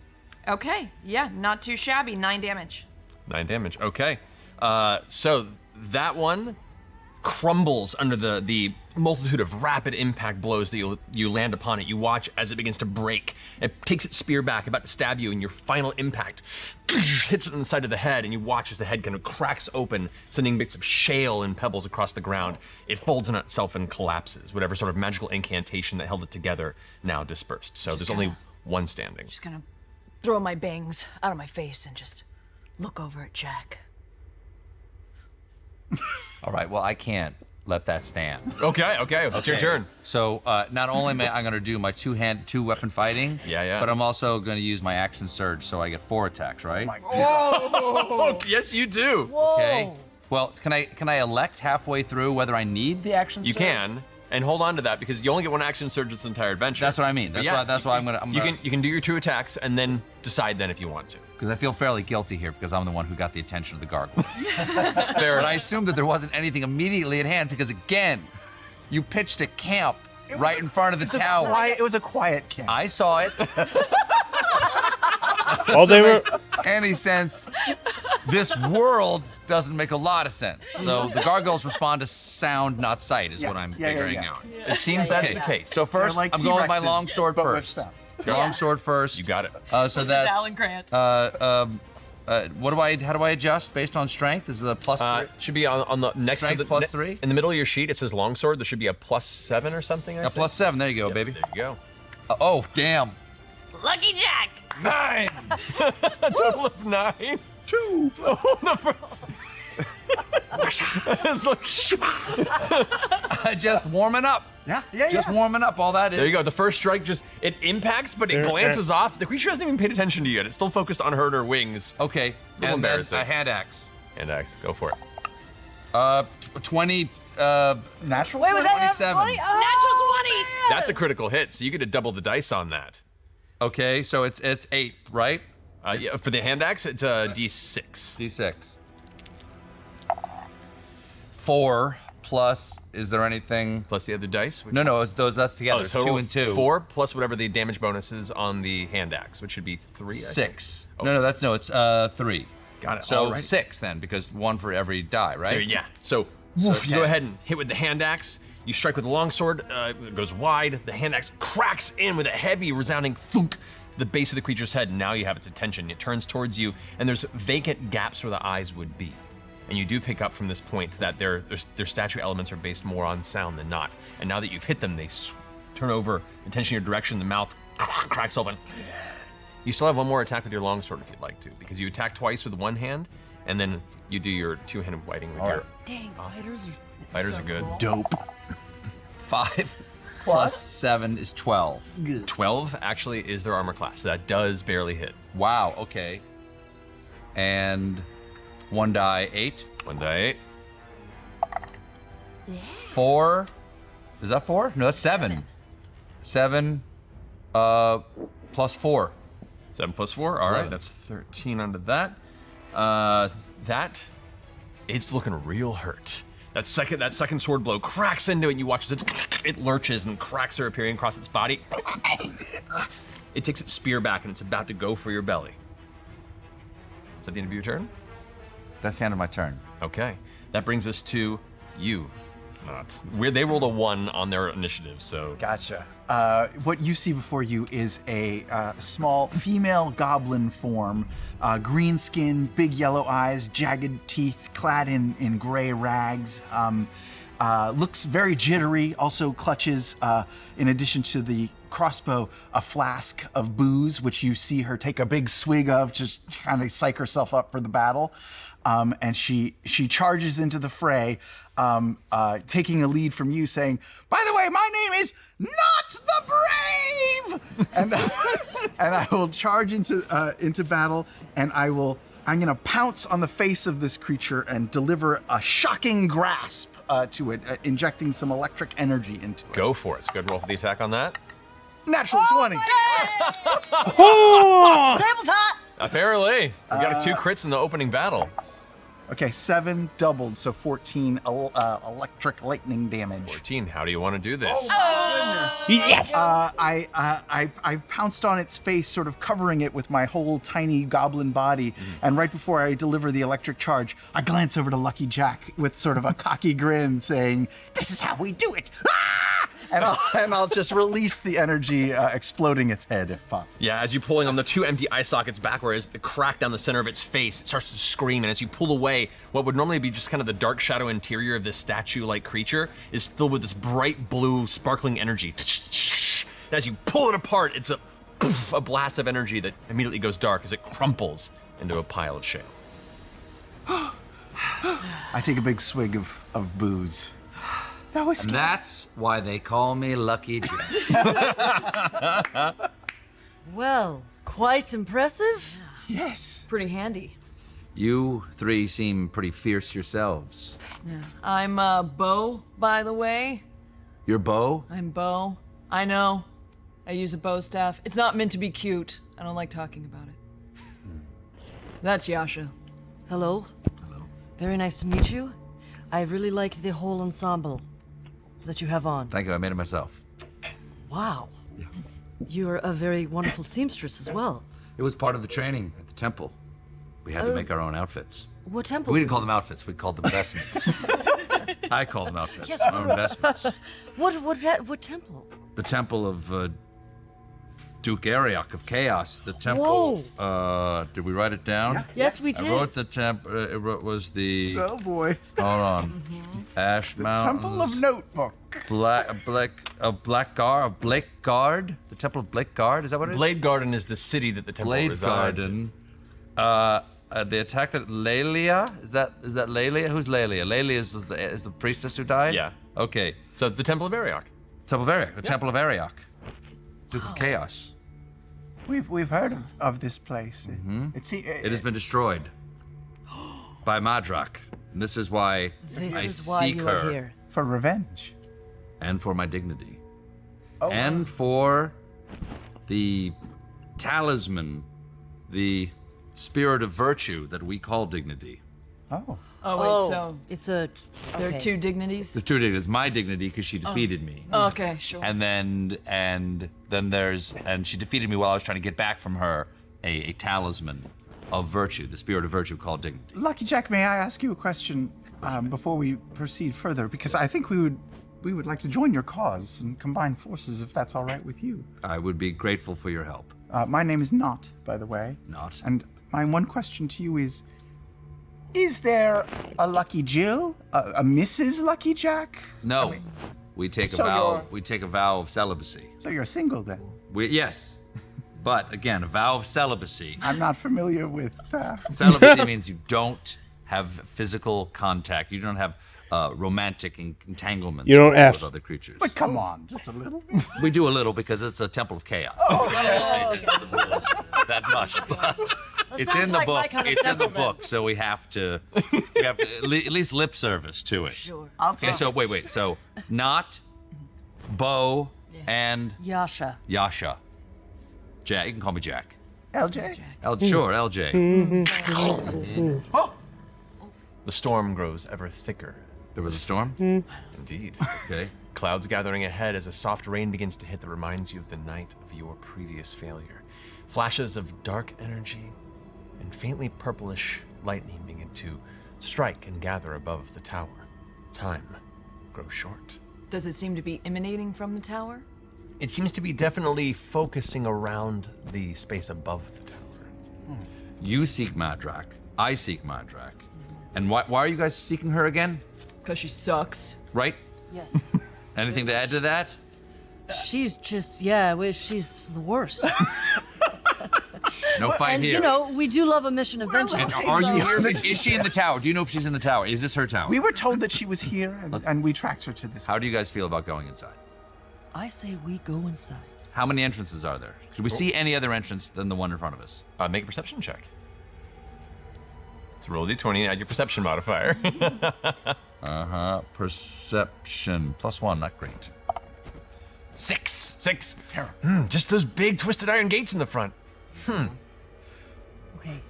Okay, yeah, not too shabby. 9 damage. 9 damage. Okay. So that one crumbles under the multitude of rapid impact blows that you land upon it. You watch as it begins to break. It takes its spear back, about to stab you, and your final impact hits it on the side of the head, and you watch as the head kind of cracks open, sending bits of shale and pebbles across the ground. It folds on itself and collapses. Whatever sort of magical incantation that held it together now dispersed. So there's only one standing. Just gonna throw my bangs out of my face and just look over at Jack. All right, well, I can't let that stand. Okay, it's your turn. So not only am I going to do my two weapon fighting, Yeah. but I'm also going to use my action surge, so I get 4 attacks, right? Oh, yes, you do. Okay. Well, can I elect halfway through whether I need the action surge? You can, and hold on to that because you only get one action surge this entire adventure. That's what I mean. But That's why I'm gonna. You can do your 2 attacks and then decide then if you want to. Because I feel fairly guilty here because I'm the one who got the attention of the gargoyles. Fair. But I assumed that there wasn't anything immediately at hand because again, you pitched a camp right in front of the tower. It was a quiet camp. I saw it. While they were, Any sense? This world doesn't make a lot of sense. So the gargoyles respond to sound, not sight, is what I'm figuring out. It seems that's the case. So first, They're like I'm going with my T-Rexes, long sword but with first. sound. Long sword first. You got it. So This is that's Alan Grant. how do I adjust based on strength? Is it a plus 3? Should be on the next Strength to the plus 3? in the middle of your sheet. It says longsword. There should be a +7 or something. A plus 7. There you go, baby. There you go. Oh, damn. Lucky Jack! 9. Total of 9. 2. Oh, the first. It's like, Just warming up. Just warming up. All that is. there you go. The first strike it impacts, but it glances off. The creature hasn't even paid attention to you yet. It's still focused on her and her wings. Okay. little And then embarrassing. a hand axe. And Axe, go for it. 20. Natural? Wait, was that 27. natural 20? That's a critical hit, so you get to double the dice on that. Okay, so it's 8, right? Yeah, for the hand axe, it's a D6. D6. 4 plus. Is there anything? Plus the other dice. Which No, it's those. That's together. It's 2 and 2. 4 plus whatever the damage bonus is on the hand axe, which should be 3. I think. 6. Oh, No, six. it's 3. Got it. So Alrighty. 6 then, because 1 for every die, right? There, yeah. So you 10. go ahead and hit with the hand axe. You strike with the longsword. It goes wide. The hand axe cracks in with a heavy, resounding thunk to the base of the creature's head. And now you have its attention. It turns towards you, and there's vacant gaps where the eyes would be. And you do pick up from this point that their statue elements are based more on sound than not. And now that you've hit them, they turn over, attention your direction. The mouth cracks open. You still have one more attack with your longsword if you'd like to, because you attack twice with one hand, and then you do your 2-handed fighting with your. Dang, Fighters are good. Dope. 5 plus 7 is 12. 12 actually is their armor class, so that does barely hit. Wow, okay. And 1 die, 8. 1 die 8. 4. Is that 4? No, that's 7. 7 plus 4. 7 plus 4. All right, 11. that's 13 under that. It's looking real hurt. That second sword blow cracks into it, and you watch as it lurches and cracks are appearing across its body. it takes its spear back and it's about to go for your belly. Is that the end of your turn? That's the end of my turn. Okay. That brings us to you. They rolled a 1 on their initiative, so. Gotcha. What you see before you is a small female goblin form, green skin, big yellow eyes, jagged teeth, clad in gray rags. Looks very jittery, also clutches, in addition to the crossbow, a flask of booze, which you see her take a big swig of, just kind of psych herself up for the battle. And she charges into the fray, taking a lead from you, saying, "By the way, my name is Not the Brave!" and I will charge into battle, and I'm gonna pounce on the face of this creature and deliver a shocking grasp to it, injecting some electric energy into it. Go for it. It's a good roll for the attack on that. Natural 20. Table's hot. Apparently. We got 2 crits in the opening battle. Okay, 7 doubled, so 14 electric lightning damage. 14. How do you want to do this? Yes! I pounced on its face, sort of covering it with my whole tiny goblin body, and right before I deliver the electric charge, I glance over to Lucky Jack with sort of a cocky grin, saying, "This is how we do it!" Ah! And I'll just release the energy, exploding its head if possible. Yeah, as you're pulling on the 2 empty eye sockets backward, as the crack down the center of its face, it starts to scream, and as you pull away, what would normally be just kind of the dark shadow interior of this statue-like creature is filled with this bright blue, sparkling energy. And as you pull it apart, it's a poof, a blast of energy that immediately goes dark as it crumples into a pile of shale. I take a big swig of booze. That was And that's why they call me Lucky Jack. Well, quite impressive. Yes. Pretty handy. You 3 seem pretty fierce yourselves. I'm Bo, by the way. Your bow? I'm Bo. I know. I use a bow staff. It's not meant to be cute. I don't like talking about it. That's Yasha. Hello. Hello. Very nice to meet you. I really like the whole ensemble that you have on. Thank you, I made it myself. Wow. You're a very wonderful seamstress as well. It was part of the training at the temple. We had to make our own outfits. What temple? We didn't call them outfits, we called them vestments. I call them outfits, Yes, our own vestments. What temple? The temple of Duke Ariok of Chaos. The temple. Did we write it down? Yes, we I did. wrote the temple. It was the. Oh boy. Hold on. Ash Mountains. Temple of Notebook. Blakeguard. The Temple of Blakeguard. Is that what it is? Blade Garden is the city that the temple Blade resides in. Garden. They attacked at Lelia. Is that Lelia? Who's Lelia? Lelia is the priestess who died. Yeah. Okay. So the Temple of Ariok. Temple of Ariok. The Temple of Ariok. Duke of Chaos. We've heard of this place. It has been destroyed by Madrak. And this is why This I is why seek you her. are here. for revenge. And for my dignity. Oh, And for the talisman, the spirit of virtue that we call dignity. Oh. Oh, wait, so it's a. there okay. are 2 dignities? The two dignities. My dignity because she defeated me. Okay, sure. And then there's she defeated me while I was trying to get back from her a talisman of virtue, the spirit of virtue called dignity. Lucky Jack, may I ask you a question before we proceed further? Because I think we would like to join your cause and combine forces if that's all right with you. I would be grateful for your help. My name is Not, by the way. Not. And my one question to you is there a Lucky Jill? A Mrs. Lucky Jack? No. I mean, We take a So vow. you're- We take a vow of celibacy. so you're single then? Yes, but again, a vow of celibacy. I'm not familiar with. Celibacy means you don't have physical contact. You don't have romantic entanglements You don't with F. other creatures. But come on, just a little bit. We do a little because it's a temple of chaos. That much, but it's sounds in the like my book. kind of It's in the temple, then. book, so we have to at least lip service to it. Sure. Okay, so wait. So Not, Bo, and Yasha. Yasha. Jack. You can call me Jack. LJ? Sure, LJ. Oh! The storm grows ever thicker. There was a storm. Indeed. Okay. Clouds gathering ahead as a soft rain begins to hit that reminds you of the night of your previous failure. Flashes of dark energy and faintly purplish lightning begin to strike and gather above the tower. Time grows short. Does it seem to be emanating from the tower? It seems to be definitely focusing around the space above the tower. You seek Madrak. I seek Madrak. And why are you guys seeking her again? Because she sucks. Right? Yes. Anything to add to that? She's just, she's the worst. No fight And, here. we do love a mission adventure. And are you here? Is she in the tower? Do you know if she's in the tower? Is this her tower? We were told that she was here, and we tracked her to this. How do you guys feel about going inside? I say we go inside. How many entrances are there? Could we see any other entrance than the one in front of us? Make a perception check. So roll a d20 and add your perception modifier. Perception. +1, not great. 6. 6. Just those big twisted iron gates in the front. Okay.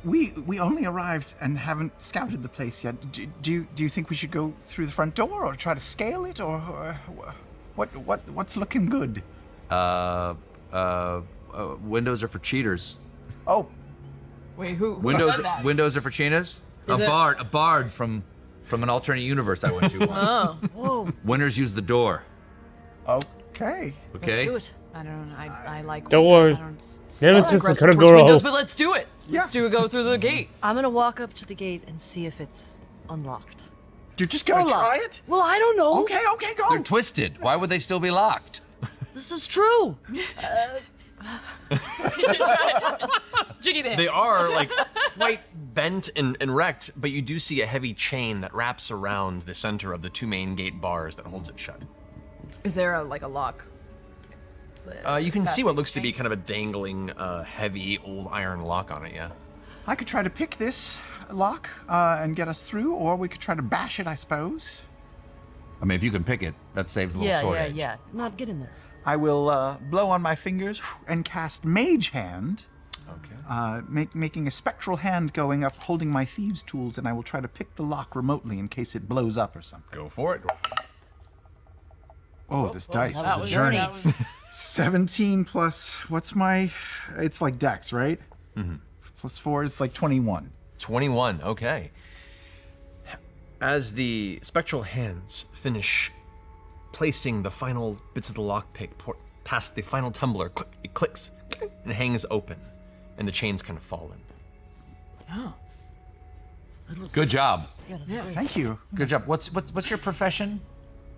We only arrived and haven't scouted the place yet. Do you think we should go through the front door or try to scale it or what's looking good? Windows are for cheaters. Oh, Wait, who Windows said that? windows are for cheaters? Is it- A bard from an alternate universe I went to once. Oh, Whoa. Winners use the door. okay. Okay? Let's do it. I don't know. I like. Don't worry. I don't Never not since the aggressive Charitable towards windows, girl. but let's do it. Let's go through the gate. I'm gonna walk up to the gate and see if it's unlocked. You're just gonna Or try locked. it? Well, I don't know. Okay, go. They're twisted. Why would they still be locked? This is true. Jiggy there. They are like quite bent and wrecked, but you do see a heavy chain that wraps around the center of the two main gate bars that holds it shut. Is there a lock? You can see what looks to be kind of a dangling, heavy old iron lock on it. Yeah. I could try to pick this lock and get us through, or we could try to bash it, I suppose. I mean, if you can pick it, that saves a little sword edge. Yeah. Not get in there. I will blow on my fingers and cast Mage Hand, Okay. making a spectral hand going up, holding my thieves' tools, and I will try to pick the lock remotely in case it blows up or something. Go for it. Oh, this dice that was was a journey. dirty. 17 plus, what's my, it's like Dex, right? Mm-hmm. Plus 4 is like 21. 21. Okay. As the spectral hands finish placing the final bits of the lockpick past the final tumbler, it clicks and hangs open, and the chains kind of fall in. That was, Good job. Yeah, that's great. Thank you. Good job. What's your profession?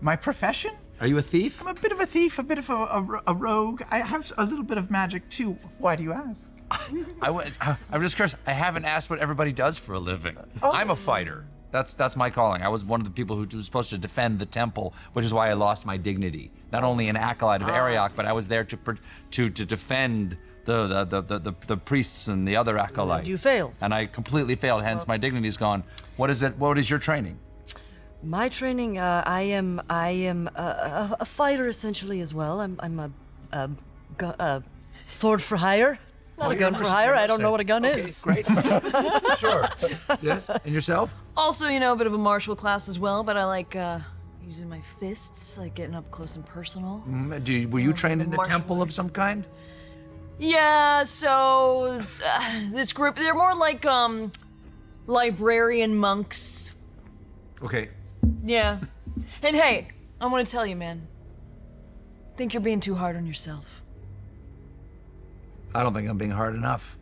My profession? Are you a thief? I'm a bit of a thief, a bit of a rogue. I have a little bit of magic too. Why do you ask? I'm just curious. I haven't asked what everybody does for a living. I'm a fighter. That's my calling. I was one of the people who was supposed to defend the temple, which is why I lost my dignity. Not only an acolyte of Ariok, but I was there to defend the priests and the other acolytes. You failed. And I completely failed. Hence, my dignity's gone. What is it? What is your training? My training, I am a fighter essentially as well. I'm a sword for hire, not a gun for hire. I don't know what a gun is. Great. Sure. Yes. And yourself? Also, a bit of a martial class as well, but I like using my fists, like getting up close and personal. Were you trained in a martial temple of arts. some kind? Yeah, so this group, they're more like librarian monks. Okay. Yeah. And hey, I want to tell you, man, I think you're being too hard on yourself. I don't think I'm being hard enough.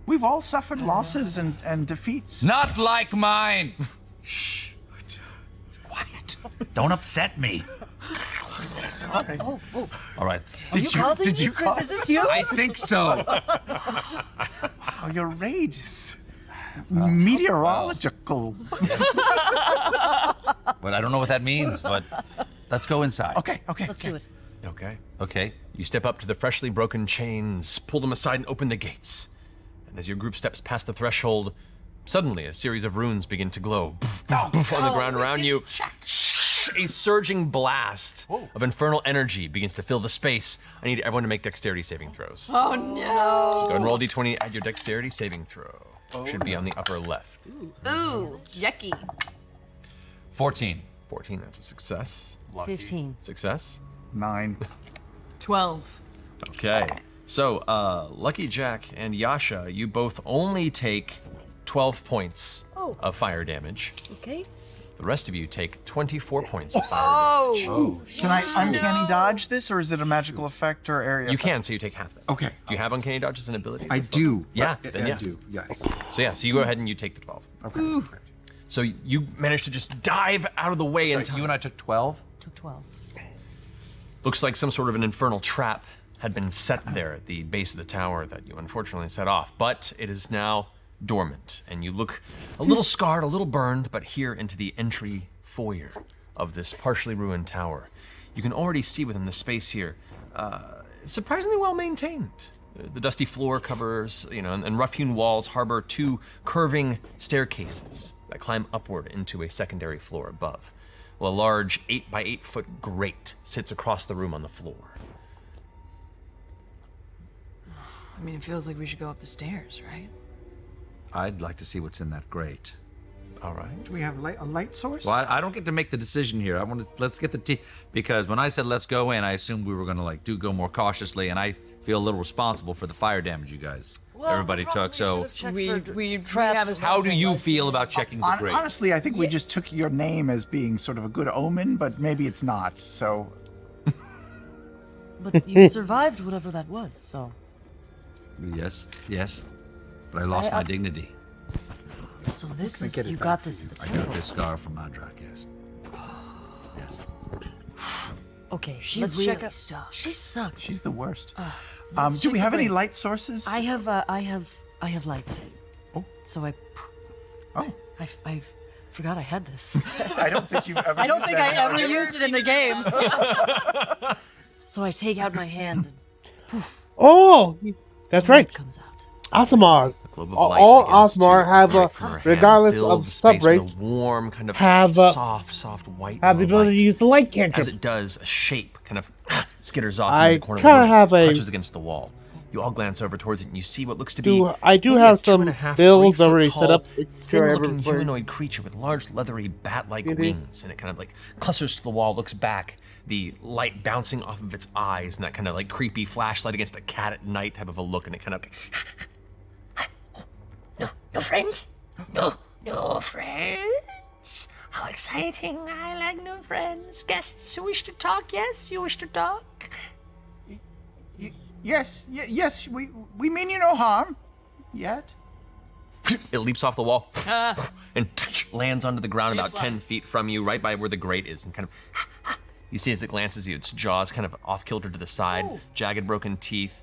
We've all suffered losses and defeats. Not like mine. Shh. Quiet. Don't upset me. Sorry. Oh, All right. Did you causing these? cause? Is this you? I think so. Oh, your rage is meteorological. But I don't know what that means, but let's go inside. Okay. Let's do it. Okay. Okay. You step up to the freshly broken chains, pull them aside, and open the gates. And as your group steps past the threshold, suddenly a series of runes begin to glow on the ground around you. A surging blast of infernal energy begins to fill the space. I need everyone to make dexterity saving throws. Oh no! So go and roll d20, add your dexterity saving throw. Should be on the upper left. Ooh, yucky. 14. 14, that's a success. 15. Success. 9. 12. Okay. So, Lucky Jack and Yasha, you both only take 12 points of fire damage. Okay. The rest of you take 24 points of fire damage. Can I uncanny dodge this, or is it a magical effect or area? You effect? can, so you take half that. Okay. Do you have uncanny dodge as an ability? I do. Yeah, but- then yeah. I do. Yes. So yeah, so you go ahead and you take the 12. Okay. So you manage to just dive out of the way in time. You and I took 12. Took 12. Looks like some sort of an infernal trap had been set there at the base of the tower that you unfortunately set off, but it is now dormant, and you look a little scarred, a little burned, but here into the entry foyer of this partially ruined tower. You can already see within the space here, it's surprisingly well maintained. The dusty floor covers, and rough-hewn walls harbor 2 curving staircases that climb upward into a secondary floor above. Well, a large 8 by 8 foot grate sits across the room on the floor. I mean, it feels like we should go up the stairs, right? I'd like to see what's in that grate. All right. Do we have a light source? Well, I don't get to make the decision here. I want to let's get the tea because when I said let's go in, I assumed we were going to go more cautiously, and I feel a little responsible for the fire damage you guys everybody took. So We traps have or how do you feel about checking the grate? Honestly, I think we just took your name as being sort of a good omen, but maybe it's not. So But you survived whatever that was, so. Yes, but I lost my dignity. So this is. get it You back got for this you. at the I temple. got this scar from Madrak. Yes. Okay, She let's really check out. sucks. She sucks. she's the worst. Let's Do we check have the any grate. light sources? I have light. Oh. So I forgot I had this. I don't think you've ever. I don't used think that I in ever our- used it in the game. So I take out my hand and Oh, that's right. light comes out. Osmars. Globe of All light begins Osmar to have light from her hand, regardless fill of the space with subrace, a warm kind of have, soft white have the yellow ability to light. use the light As cantrip. it does, a shape kind of skitters off I into the corner of kinda the room, have a- touches against the wall. You all glance over towards it, and you see what looks to be I do maybe have a some 2.5, builds 3 foot already set tall, up. thin-looking humanoid creature with large, leathery, bat-like Mhm. wings, and it kind of clusters to the wall, looks back, the light bouncing off of its eyes, and that kind of creepy flashlight against a cat at night type of a look, and it kind of No friends? No friends? How exciting. I like new friends. Guests who wish to talk, yes? You wish to talk? Yes. We mean you no harm. Yet. it leaps off the wall and lands onto the ground about 10 feet from you, right by where the grate is, and kind of you see as it glances at you, its jaws kind of off kilter to the side, jagged, broken teeth.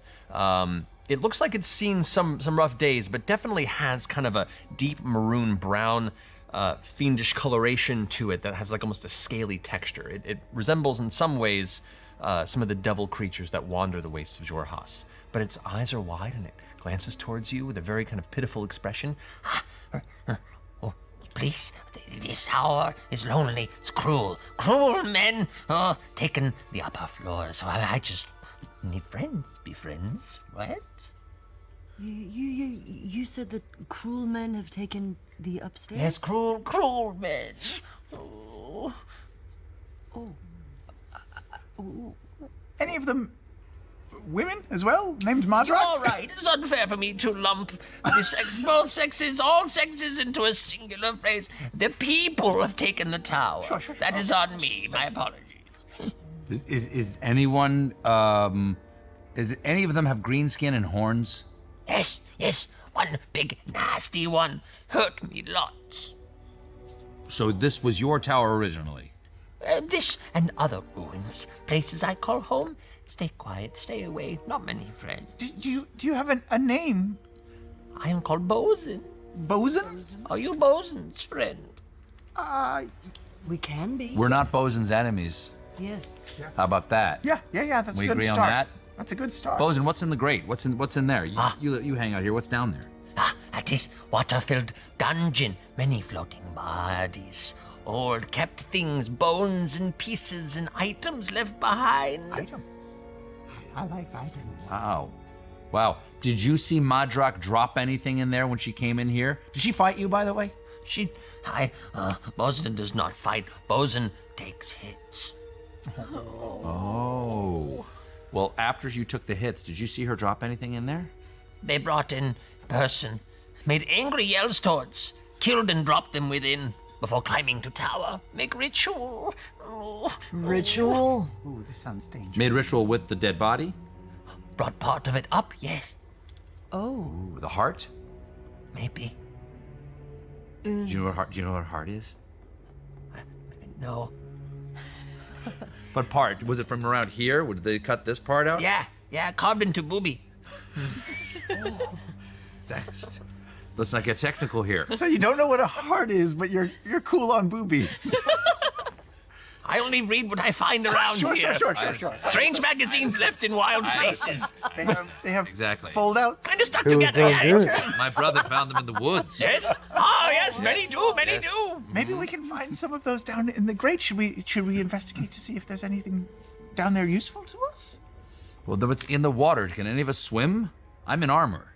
It looks like it's seen some rough days, but definitely has kind of a deep maroon brown, fiendish coloration to it that has almost a scaly texture. It resembles in some ways some of the devil creatures that wander the wastes of Jorhas. But its eyes are wide and it glances towards you with a very kind of pitiful expression. Oh, please, this tower is lonely. It's cruel. Cruel men, taken the upper floor. So I just need friends. Be friends, right? You said that cruel men have taken the upstairs? Yes, cruel men. Oh. Any of them women as well, named Madrak? All right, it's unfair for me to lump both sexes, all sexes, into a singular phrase. The people have taken the tower. Sure. That is on me. My apologies. Is anyone is any of them have green skin and horns? Yes, one big nasty one hurt me lots. So this was your tower originally. This and other ruins, places I call home. Stay quiet, stay away. Not many friends. Do you have a name? I am called Bosun. Bosun? Are you Bosun's friend? We can be. We're not Bosun's enemies. Yes. How about that? Yeah. That's We a good agree on start. that? That's a good start. Bosun, what's in the grate? What's in there? You hang out here. What's down there? At this water-filled dungeon, many floating bodies, old kept things, bones and pieces and items left behind. Item. I like items. Wow. Did you see Madrak drop anything in there when she came in here? Did she fight you, by the way? Bosun does not fight. Bosun takes hits. Oh. Well, after you took the hits, did you see her drop anything in there? They brought in person, made angry yells towards, killed and dropped them within before climbing to tower. Make ritual. Ritual? Ooh, this sounds dangerous. Made ritual with the dead body? Brought part of it up, yes. Oh. Ooh, the heart? Maybe. Do you know what heart? Do you know what heart is? No. What part? Was it from around here? Would they cut this part out? Yeah, carved into booby. Let's not get technical here. So you don't know what a heart is, but you're cool on boobies. I only read what I find around Sure. Strange magazines left in wild places. They have Exactly. fold out. Kind of stuck Who's together, so yes. good? My brother found them in the woods. Yes? Ah, yes, many do. Maybe we can find some of those down in the grate. Should we investigate to see if there's anything down there useful to us? Well, though it's in the water. Can any of us swim? I'm in armor.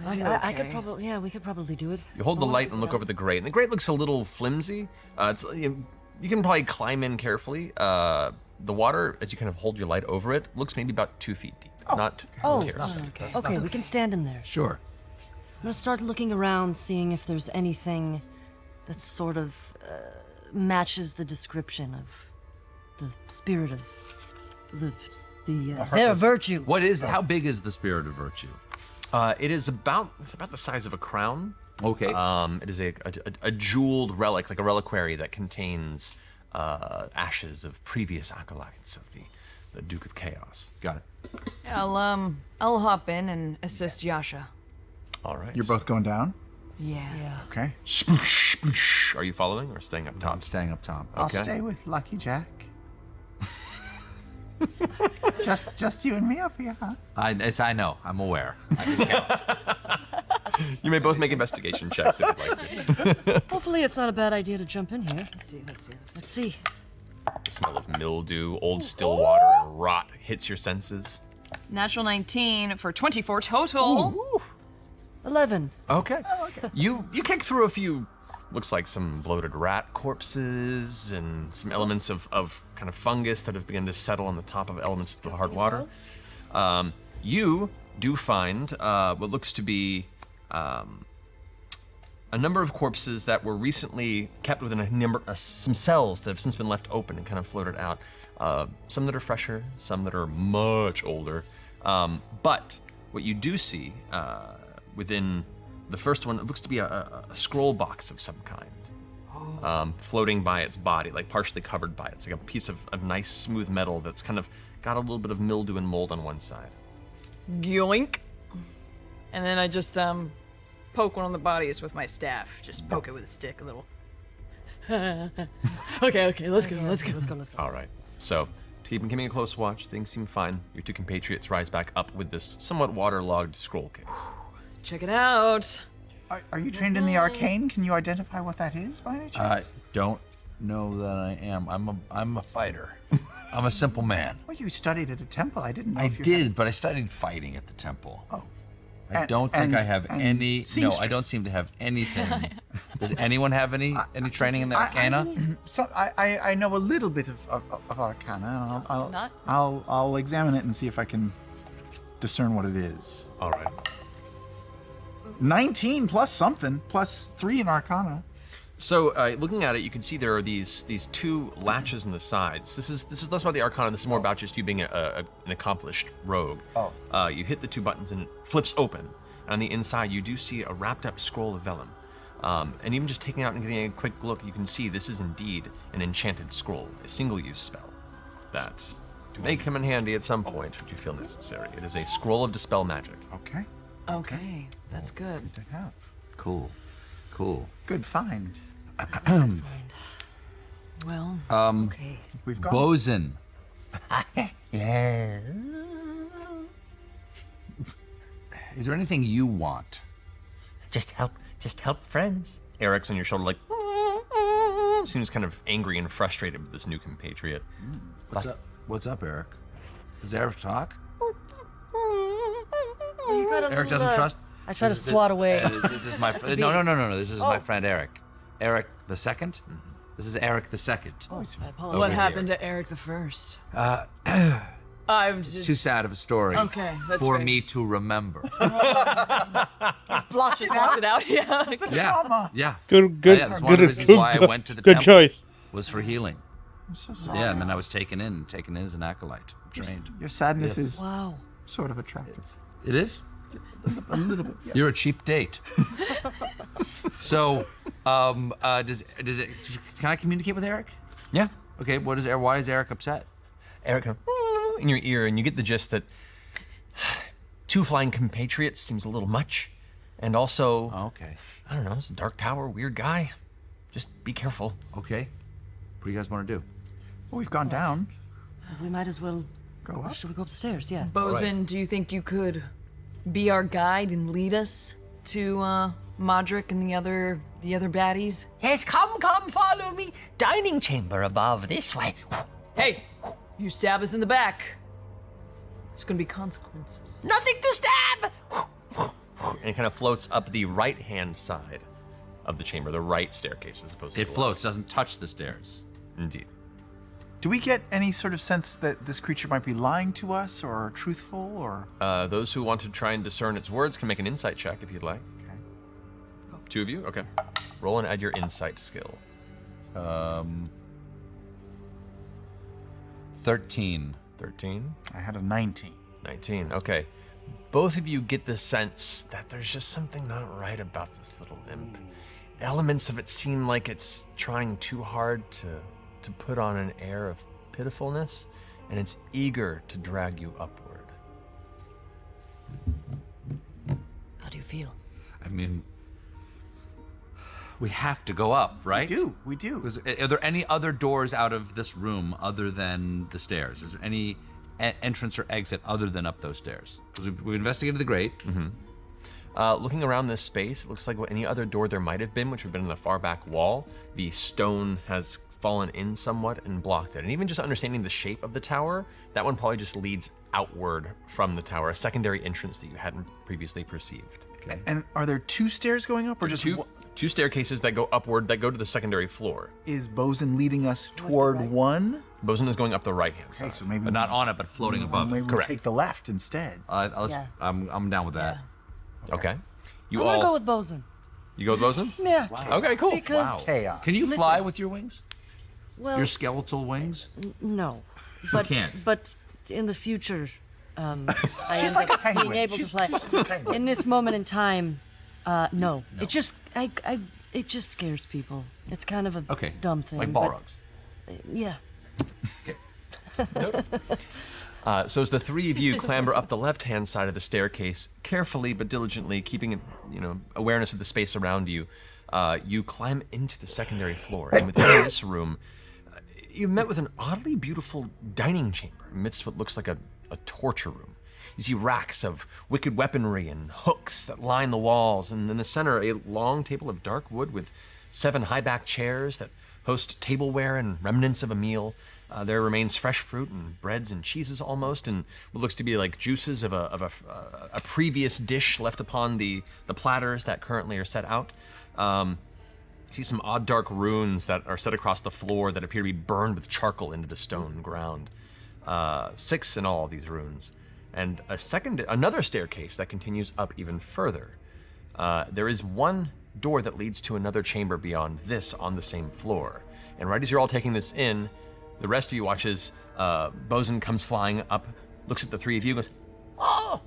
I could probably, yeah, we could probably do it. You hold the light and look over the grate, and the grate looks a little flimsy. You can probably climb in carefully. The water, as you kind of hold your light over it, looks maybe about 2 feet deep. Not terribly. Okay, we can stand in there. Sure. I'm gonna start looking around, seeing if there's anything that sort of matches the description of the spirit of their virtue. What is? How big is the spirit of virtue? It is about the size of a crown. Okay. It is a jeweled relic, like a reliquary that contains ashes of previous acolytes of the Duke of Chaos. Got it. I'll hop in and assist Yasha. All right. You're both going down? Yeah. Okay. Sploosh, sploosh. Are you following or staying up top? I'm staying up top. I'll Okay. stay with Lucky Jack. just you and me up here, huh? I know. I'm aware. I can count. You may both make investigation checks if you'd like to. Hopefully, it's not a bad idea to jump in here. Let's Let's see. The smell of mildew, old still water, and rot hits your senses. Natural 19 for 24 total. 11. Okay. You kick through a few, looks like some bloated rat corpses and some elements of kind of fungus that have begun to settle on the top of elements of the hard water. You do find what looks to be a number of corpses that were recently kept within some cells that have since been left open and kind of floated out. Some that are fresher, some that are much older. But what you do see within the first one, it looks to be a scroll box of some kind, floating by its body, like partially covered by it. It's like a piece of nice smooth metal that's kind of got a little bit of mildew and mold on one side. Yoink. And then I just poke one of the bodies with my staff. Just poke it with a stick a little. Okay, let's go. All right. So, keeping a close watch, things seem fine. Your two compatriots rise back up with this somewhat waterlogged scroll case. Check it out. Are you trained in the arcane? Can you identify what that is by any I chance? don't know that I am. I'm a fighter. I'm a simple man. Well, you studied at a temple. I didn't know I if you did, but I studied fighting at the temple. Oh. I don't think I have and any. No, I seamstress. don't seem to have anything. Does anyone have any training in the Arcana? I know a little bit of Arcana, and Not? I'll examine it and see if I can discern what it is. All right. 19 plus something, plus 3 in Arcana. So, looking at it, you can see there are these two latches in the sides. This is less about the Arcana. This is more about just you being an accomplished rogue. Oh. You hit the two buttons and it flips open. And on the inside, you do see a wrapped up scroll of vellum. And even just taking it out and getting a quick look, you can see this is indeed an enchanted scroll, a single-use spell that may come in handy at some point should you feel necessary. It is a scroll of dispel magic. Okay. Okay, that's good. To have. Cool. Good find. Well, Okay. We've got. Bosun. Yes. Is there anything you want? Just help friends. Eric's on your shoulder, like, seems kind of angry and frustrated with this new compatriot. What's up, Eric? Does Eric talk? You got a Eric little, doesn't trust. I try to swat away. This is my friend. No. This is my friend Eric. Eric the second. This is Eric the second. I apologize. What happened to Eric the First? I'm It's just too sad of a story. Okay, that's for fair. me to remember. blocked it out. Yeah. Yeah. Good. Yeah, that's one of the reasons why I went to the good temple. choice. Was for healing. I'm so sorry. Yeah, and then I was taken in as an acolyte, trained. Your sadness Yes. is Wow. sort of attractive. It is. A little bit. Yeah. You're a cheap date. So, does it? Can I communicate with Eric? Yeah. Okay. Why is Eric upset? Eric kind of in your ear, and you get the gist that 2 flying compatriots seems a little much, and also, Okay. I don't know, it's a dark tower, weird guy. Just be careful. Okay. What do you guys want to do? Well, we've gone down. We might as well. Go up. Should we go upstairs? Yeah. Bosun, do you think you could be our guide and lead us to Modric and the other baddies? Yes, come, follow me. Dining chamber above, this way. Hey, you stab us in the back. There's gonna be consequences. Nothing to stab. And it kind of floats up the right-hand side of the chamber, the right staircase as opposed to It the floats, doesn't touch the stairs. left. Indeed. Do we get any sort of sense that this creature might be lying to us or truthful or? Those who want to try and discern its words can make an insight check if you'd like. Okay. 2 of you? Okay. Roll and add your insight skill. 13. 13. I had a 19. 19. Okay. Both of you get the sense that there's just something not right about this little imp. Elements of it seem like it's trying too hard to put on an air of pitifulness, and it's eager to drag you upward. How do you feel? I mean, we have to go up, right? We do. Are there any other doors out of this room other than the stairs? Is there any entrance or exit other than up those stairs? Because we've investigated the grate. Looking around this space, it looks like any other door there might have been, which would have been in the far back wall. The stone has fallen in somewhat and blocked it. And even just understanding the shape of the tower, that one probably just leads outward from the tower, a secondary entrance that you hadn't previously perceived. Okay. And are there 2 stairs going up or just Two staircases that go upward that go to the secondary floor. Is Bosun leading us toward one? Bosun is going up the right-hand side. Okay, so maybe But not on it, but floating above maybe it. we Correct. take the left instead. Yeah. I'm down with that. Okay. You I'm all gonna go with Bosun. You go with Bosun? Yeah. Okay, cool. Because Chaos. Can you Listen. fly with your wings? well, Your skeletal wings? no, but can't. But in the future, I She's end like up a penguin. being able She's to fly. a penguin. In this moment in time, no. It just it just scares people. It's kind of a Okay. dumb thing. Like but- Balrogs. Yeah. So as the 3 of you clamber up the left-hand side of the staircase, carefully but diligently, keeping awareness of the space around you, you climb into the secondary floor. And within this room, you've met with an oddly beautiful dining chamber amidst what looks like a torture room. You see racks of wicked weaponry and hooks that line the walls, and in the center, a long table of dark wood with 7 high-backed chairs that host tableware and remnants of a meal. There remains fresh fruit and breads and cheeses almost, and what looks to be like juices of a previous dish left upon the platters that currently are set out. You see some odd dark runes that are set across the floor that appear to be burned with charcoal into the stone ground. 6 in all, these runes. And another staircase that continues up even further. There is one door that leads to another chamber beyond this on the same floor. And right as you're all taking this in, the rest of you watches Bosun comes flying up, looks at the 3 of you, goes, Oh,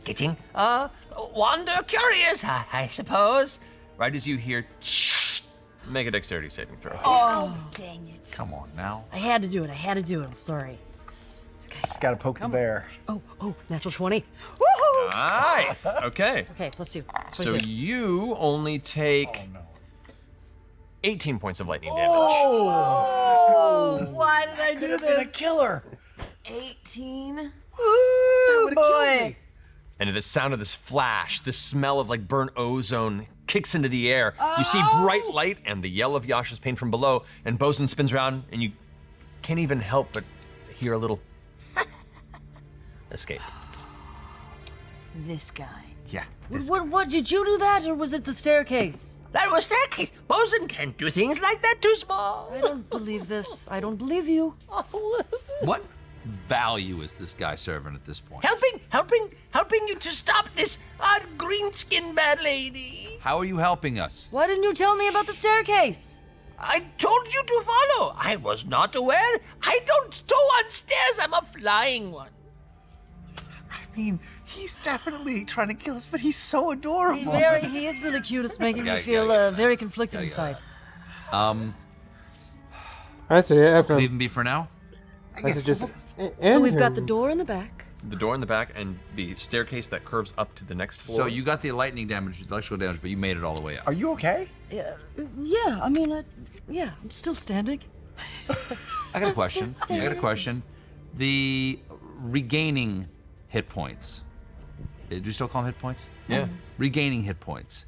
getting, wonder curious, I suppose. right as you hear, make a dexterity saving throw. Oh, dang it. Come on now. I had to do it. I'm sorry. Just gotta poke the bear. Oh, natural 20. Woohoo! Nice. Okay. Okay, +2. So 22. you only take 18 points of lightning damage. Oh, why did I do Been a this? killer. 18. Ooh, boy. And at the sound of this flash, the smell of like burnt ozone kicks into the air. You see bright light and the yell of Yasha's pain from below, and Bosun spins around, and you can't even help but hear a little escape. This guy. Yeah. What did you do that, or was it the staircase? That was staircase. Bosun can't do things like that too small. I don't believe this. I don't believe you. What value is this guy serving at this point? Helping you to stop this green-skinned bad lady. How are you helping us? Why didn't you tell me about the staircase? I told you to follow. I was not aware. I don't go on stairs. I'm a flying one. I mean, he's definitely trying to kill us, but he's so adorable. He is really cute. It's making me feel very conflicted inside. I see. Leave him be for now. So we've got the door in the back. The door in the back and the staircase that curves up to the next floor. So you got the lightning damage, the electrical damage, but you made it all the way up. Are you okay? Yeah, I mean, I'm still standing. I got a question. The regaining hit points. Do you still call them hit points? Yeah. Regaining hit points.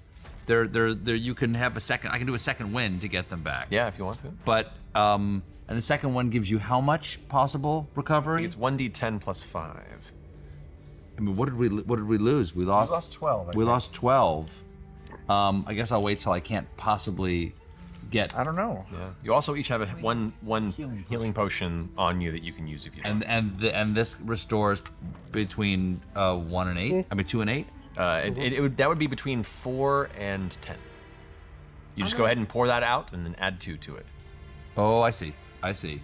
They're you can have a second. I can do a second win to get them back. Yeah, if you want to. But and the second one gives you how much possible recovery? It's 1d10 plus 5. I mean, what did we lose? We lost 12. We lost 12. I guess I'll wait till I can't possibly get. I don't know. Yeah. You also each have one healing potion on you that you can use if you want. And this restores between 1 and 8. I mean 2 and 8. That would be between 4 and 10. You just go ahead and pour that out and then add 2 to it. Oh, I see.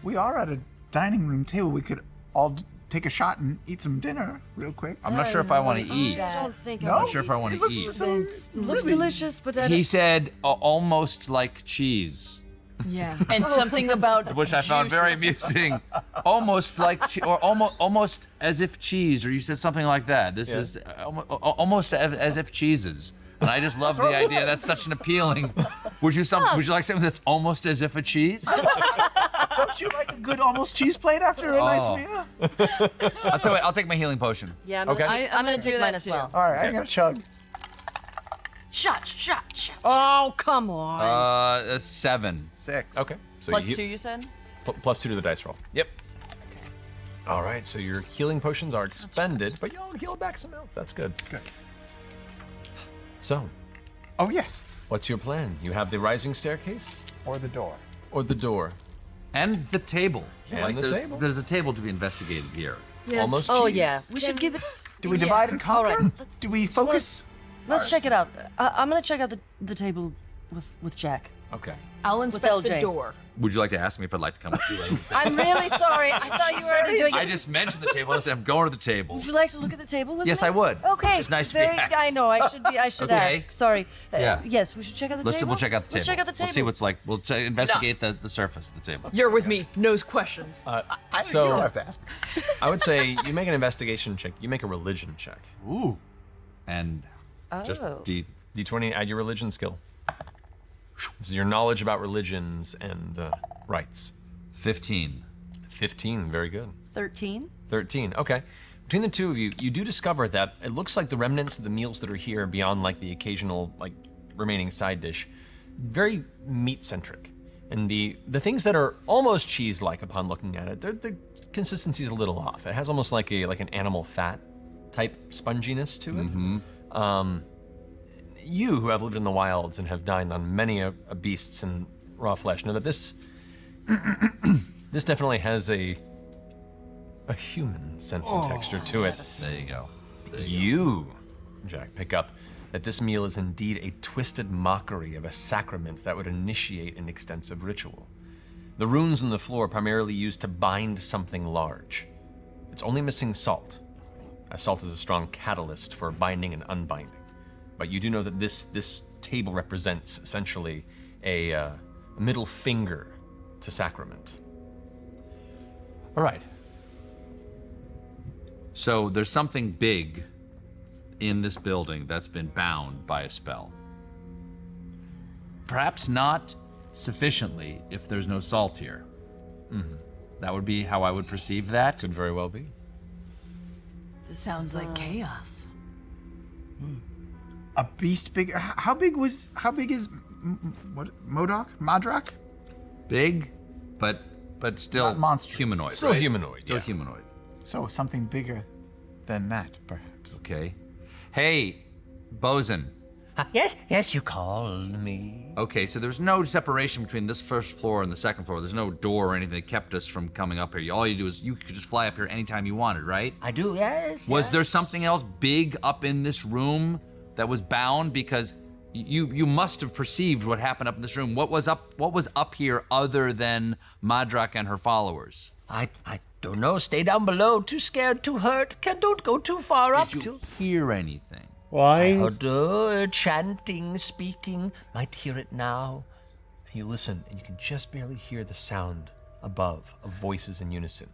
We are at a dining room table. We could all take a shot and eat some dinner real quick. I'm not sure if I want to eat. I don't think No? I I'm not sure if I want to eat. It looks delicious, but I He said almost like cheese, Yeah. And something about which I found very amusing. Almost like or almost as if cheese, or you said something like that. This is almost as if cheeses. And I just love the idea. That's such an appealing. Would you like something that's almost as if a cheese? Don't you like a good almost cheese plate after a nice meal? I'll tell you what, I'll take my healing potion. Yeah, I'm Okay. gonna take mine as well. All right, I'm gonna chug. shot. Oh, come on. 7. 6. Okay. So Plus you, 2, you said? Plus 2 to the dice roll. Yep. Okay. All right. So your healing potions are expended, but you'll heal back some health. That's good. Good. So, Oh yes. what's your plan? You have the rising staircase Or the door. or the door? And the table. And the table. There's a table to be investigated here. Almost Oh cheese. yeah, we should give it. Do we divide and conquer? All right, Do we focus? Let's check it out. I'm gonna check out the table with Jack. Okay. I'll inspect the LJ. door. Would you like to ask me if I'd like to come with you? I'm really sorry. I thought you were already doing I it. just mentioned the table. I said I'm going to the table. Would you like to look at the table with Yes, me? I would. Okay. It's just nice to very, be asked. I know. I should Okay. ask. Sorry. Yeah. Yes, we should check out the table. We'll check out the table. Let's check out the table. We'll see what's like. We'll investigate the surface of the table. You're with me. Knows questions. You So don't have to ask. I would say you make an investigation check. You make a religion check. Ooh. And just Oh. D20, add your religion skill. This is your knowledge about religions and rites. 15. 15, very good. 13. 13, okay. Between the two of you, you do discover that it looks like the remnants of the meals that are here, beyond like the occasional like remaining side dish, very meat-centric. And the things that are almost cheese-like upon looking at it, the consistency is a little off. It has almost like an animal fat type sponginess to it. You, who have lived in the wilds and have dined on many a beasts and raw flesh, know that this this definitely has a human scent and texture to it. There you go. You, Jack, pick up that this meal is indeed a twisted mockery of a sacrament that would initiate an extensive ritual. The runes on the floor are primarily used to bind something large. It's only missing salt, as salt is a strong catalyst for binding and unbinding. But you do know that this table represents essentially a middle finger to sacrament. All right. So there's something big in this building that's been bound by a spell. Perhaps not sufficiently if there's no salt here. That would be how I would perceive that. Could very well be. This sounds like chaos. A beast big. How big is what? Madrak? Big, but still Not monstrous. humanoid. Still right? humanoid, Still yeah. humanoid. So something bigger than that, perhaps. Okay. Hey, Bosun. Yes, you called me. Okay, so there's no separation between this first floor and the second floor. There's no door or anything that kept us from coming up here. All you do is you could just fly up here anytime you wanted, right? I do, yes. Was there something else big up in this room that was bound? Because you must have perceived what happened up in this room. What was up here other than Madrak and her followers? I don't know. Stay down below. Too scared, too hurt. Don't go too far up. Did you hear anything? Why? I heard chanting, speaking. Might hear it now. And you listen, and you can just barely hear the sound above of voices in unison.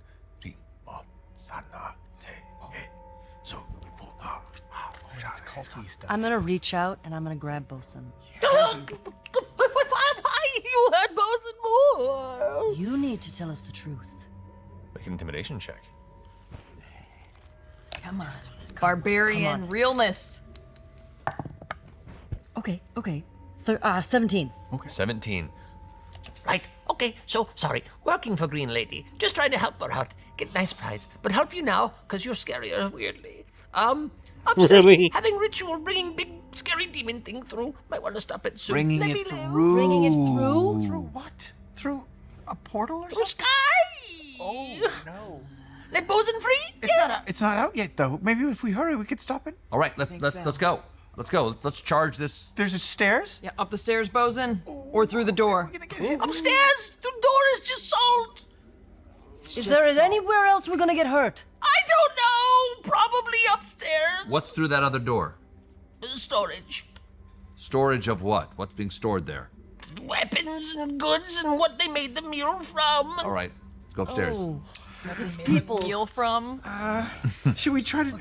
It's culty stuff. I'm gonna reach out and I'm gonna grab Bosun. Why you heard Bosun more? You need to tell us the truth. Make an intimidation check. Come on. Barbarian Come on. realness. Okay. 17. 17. Right, okay, so sorry. Working for Green Lady. Just trying to help her out. Get nice prize. But help you now, because you're scarier, weirdly. Upstairs, Really? having ritual, bringing big, scary demon thing through. Might want to stop it soon. Bringing Let it me live. through. Bringing it through? Through what? Through a portal or Through something? sky! Oh, no. Let Bosun free? It's not out yet, though. Maybe if we hurry, we could stop it. All right, let's go. Let's go. Let's charge this. There's a stairs? Yeah, up the stairs, Bosun, or through the door. We're gonna get hit. Upstairs! The door is just sold! Is there anywhere else we're gonna get hurt? I don't know! Probably upstairs. What's through that other door? Storage. Storage of what? What's being stored there? Weapons and goods and what they made the meal from. All right, let's go upstairs. It's people. Meal from? Should we try to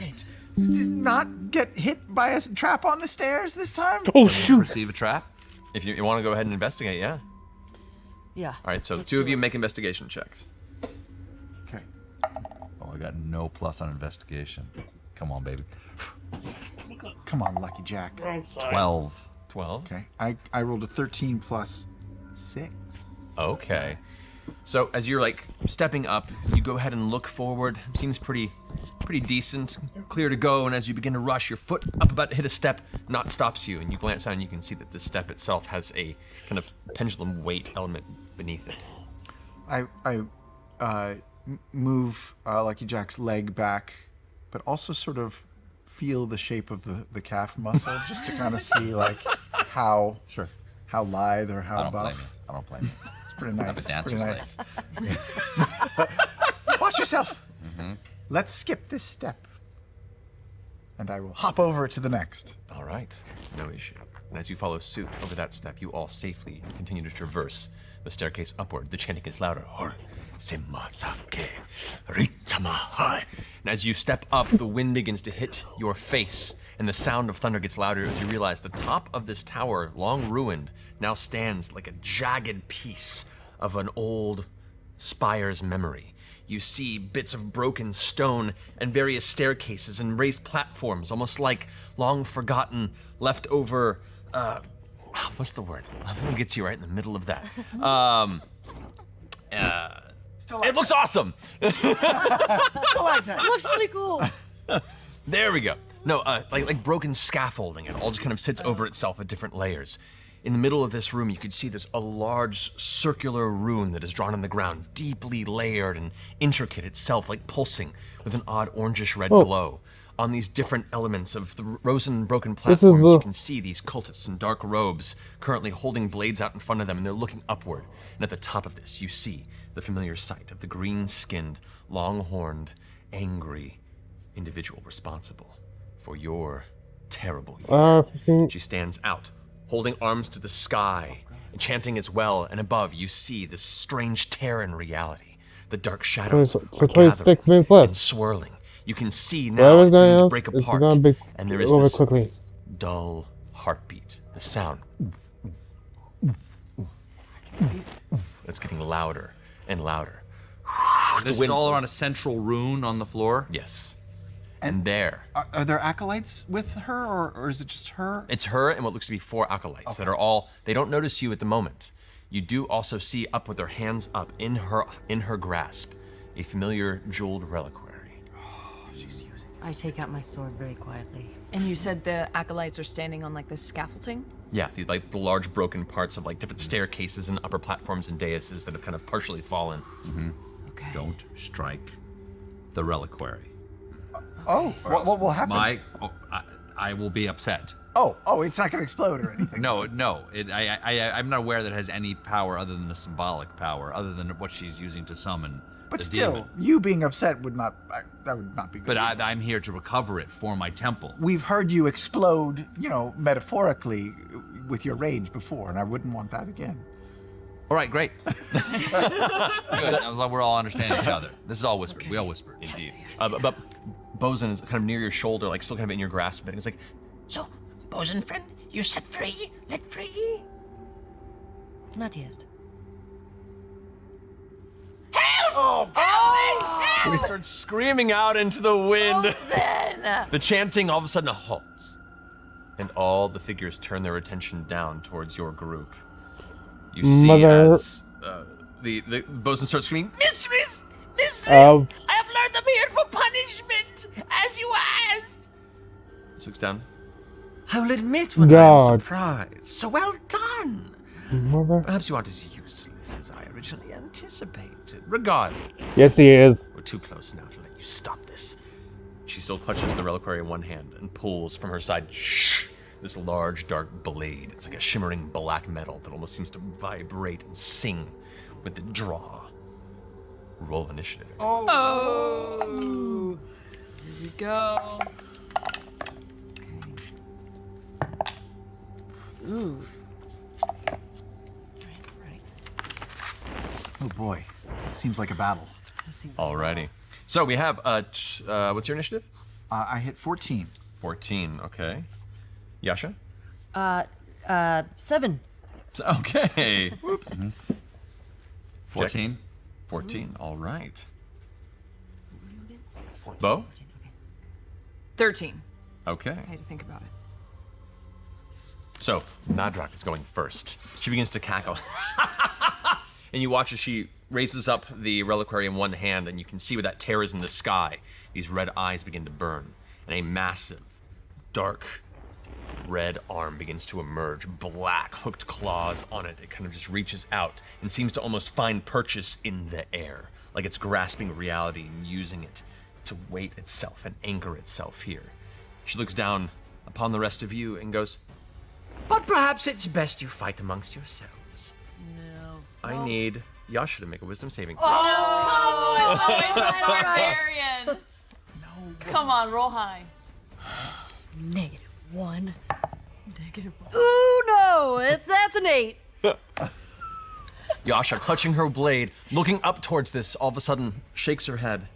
not get hit by a trap on the stairs this time? Oh shoot! Perceive a trap? If you want to go ahead and investigate, yeah. Yeah. All right, so the two do of you it. make investigation checks. Okay. Oh, I got no plus on investigation. Come on, baby. Come on, Lucky Jack. 12. 12. Okay. I rolled a 13 plus 6. Okay. So as you're like stepping up, you go ahead and look forward. Seems pretty decent, clear to go. And as you begin to rush, your foot up about to hit a step, not stops you, and you glance down and you can see that the step itself has a kind of pendulum weight element beneath it. I move Lucky Jack's leg back, but also sort of feel the shape of the calf muscle just to kind of see like how lithe or I how don't blame you. buff. I don't blame you. It's pretty nice. a dancer's pretty nice. Watch yourself. Let's skip this step. And I will hop over to the next. All right, no issue. And as you follow suit over that step, you all safely continue to traverse the staircase upward. The chanting is louder. And as you step up, the wind begins to hit your face, and the sound of thunder gets louder as you realize the top of this tower, long ruined, now stands like a jagged piece of an old spire's memory. You see bits of broken stone and various staircases and raised platforms, almost like long forgotten, leftover. What's the word? I'm gonna get you right in the middle of that. It looks awesome. Looks really cool. There we go. No, like broken scaffolding. It all just kind of sits over itself at different layers. In the middle of this room, you can see there's a large circular rune that is drawn in the ground, deeply layered and intricate itself, like pulsing with an odd orangish red glow. On these different elements of the rose and broken platforms, you can see these cultists in dark robes currently holding blades out in front of them, and they're looking upward. And at the top of this, you see the familiar sight of the green-skinned, long-horned, angry individual responsible for your terrible year. She stands out, holding arms to the sky, and chanting as well, and above you see this strange tear in reality. The dark shadows are gathering and swirling. You can see now it's going to break apart, and there is this dull heartbeat. The sound. It's getting louder and louder. This is all around a central rune on the floor? Yes. And there. Are there acolytes with her, or is it just her? It's her and what looks to be 4 acolytes that are all, they don't notice you at the moment. You do also see up with their hands up in her grasp, a familiar jeweled reliquary. Oh, she's using I take out my sword very quietly. And you said the acolytes are standing on like this scaffolding? Yeah, the large broken parts of like different staircases and upper platforms and daises that have kind of partially fallen. Okay. Don't strike the reliquary. Oh, what will happen? I will be upset. Oh, it's not going to explode or anything. No. I'm not aware that it has any power other than the symbolic power, other than what she's using to summon But the still, demon. you being upset would not be good. But I'm here to recover it for my temple. We've heard you explode, metaphorically with your rage before, and I wouldn't want that again. All right, great. Good. I'm glad we're all understanding each other. This is all whispered. Okay. We all whispered. Indeed. But Bosun is kind of near your shoulder, like still kind of in your grasp. And he's like, So, bosun friend, you set free? Let free? Not yet. he starts screaming out into the wind. Bosun! The chanting all of a sudden halts. And all the figures turn their attention down towards your group. You see Mother- as the bosun starts screaming, Mistress! Mistress! Um. I have learned I'm here for punishment, as you asked. looks down. I will admit when I am God. surprised. So well done. Mother. Perhaps you aren't as useless as I originally anticipated. Regardless, Yes, he is. we're too close now to let you stop this. She still clutches the reliquary in one hand and pulls from her side this large dark blade. It's like a shimmering black metal that almost seems to vibrate and sing with the draw. Roll initiative. Oh. Here we go. Ooh. Oh boy, it seems like a battle. Alrighty. So we have what's your initiative? I hit 14. 14. Okay. Yasha. 7. Okay. Whoops. 14. 14. All right. Bo. 13. Okay. I had to think about it. So, Madrak is going first. She begins to cackle. And you watch as she raises up the reliquary in one hand, and you can see where that tears in the sky. These red eyes begin to burn, and a massive, dark, red arm begins to emerge. Black, hooked claws on it. It kind of just reaches out and seems to almost find purchase in the air, like it's grasping reality and using it to weight itself and anchor itself here. She looks down upon the rest of you and goes, But perhaps it's best you fight amongst yourselves. No. I need Yasha to make a wisdom saving throw. Oh, come on. Always barbarian. No. Come on, roll high. -1. -1. Ooh, no! That's an 8. Yasha, clutching her blade, looking up towards this, all of a sudden shakes her head,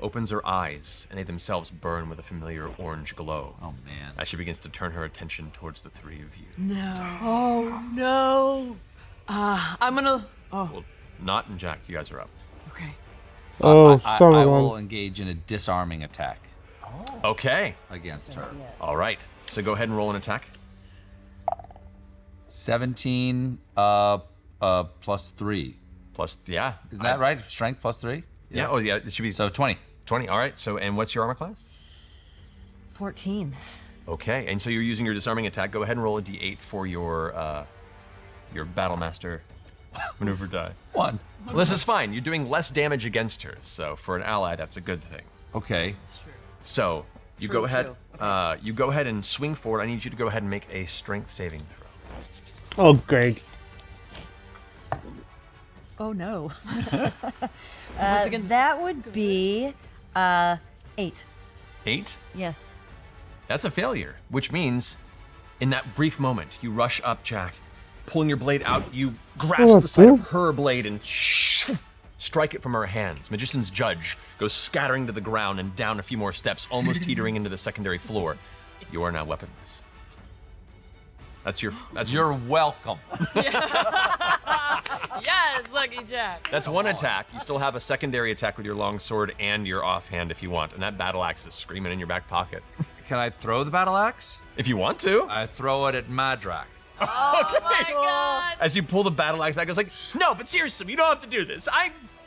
opens her eyes, and they themselves burn with a familiar orange glow. Oh, man. As she begins to turn her attention towards the three of you. No. Oh, no. I'm gonna. Oh, Well, Not and Jack, you guys are up. okay. Oh, I son of will one. engage in a disarming attack Okay. against her. All right. So go ahead and roll an attack. 17 plus 3. Plus, yeah. Isn't that right? Strength plus 3? Yeah. Oh, yeah. It should be So 20. 20. All right. So, and what's your armor class? 14. Okay. And so you're using your disarming attack. Go ahead and roll a d8 for your battle master maneuver die. 1. Well, this is fine. You're doing less damage against her. So for an ally, that's a good thing. Okay. So you True, go ahead. true. You go ahead and swing forward. I need you to go ahead and make a strength saving throw. Oh, Greg. Oh, no. Once again, That would be 8. 8. Yes. That's a failure, which means in that brief moment, you rush up, Jack, pulling your blade out, you grasp the side of her blade and strike it from her hands. Magician's Judge goes scattering to the ground and down a few more steps, almost teetering into the secondary floor. You are now weaponless. You're welcome. Yes, Lucky Jack. That's one attack. You still have a secondary attack with your longsword and your offhand if you want, and that battle axe is screaming in your back pocket. Can I throw the battle axe? If you want to. I throw it at Madrak. Oh my God. As you pull the battle axe back, it's like, no, but seriously, you don't have to do this.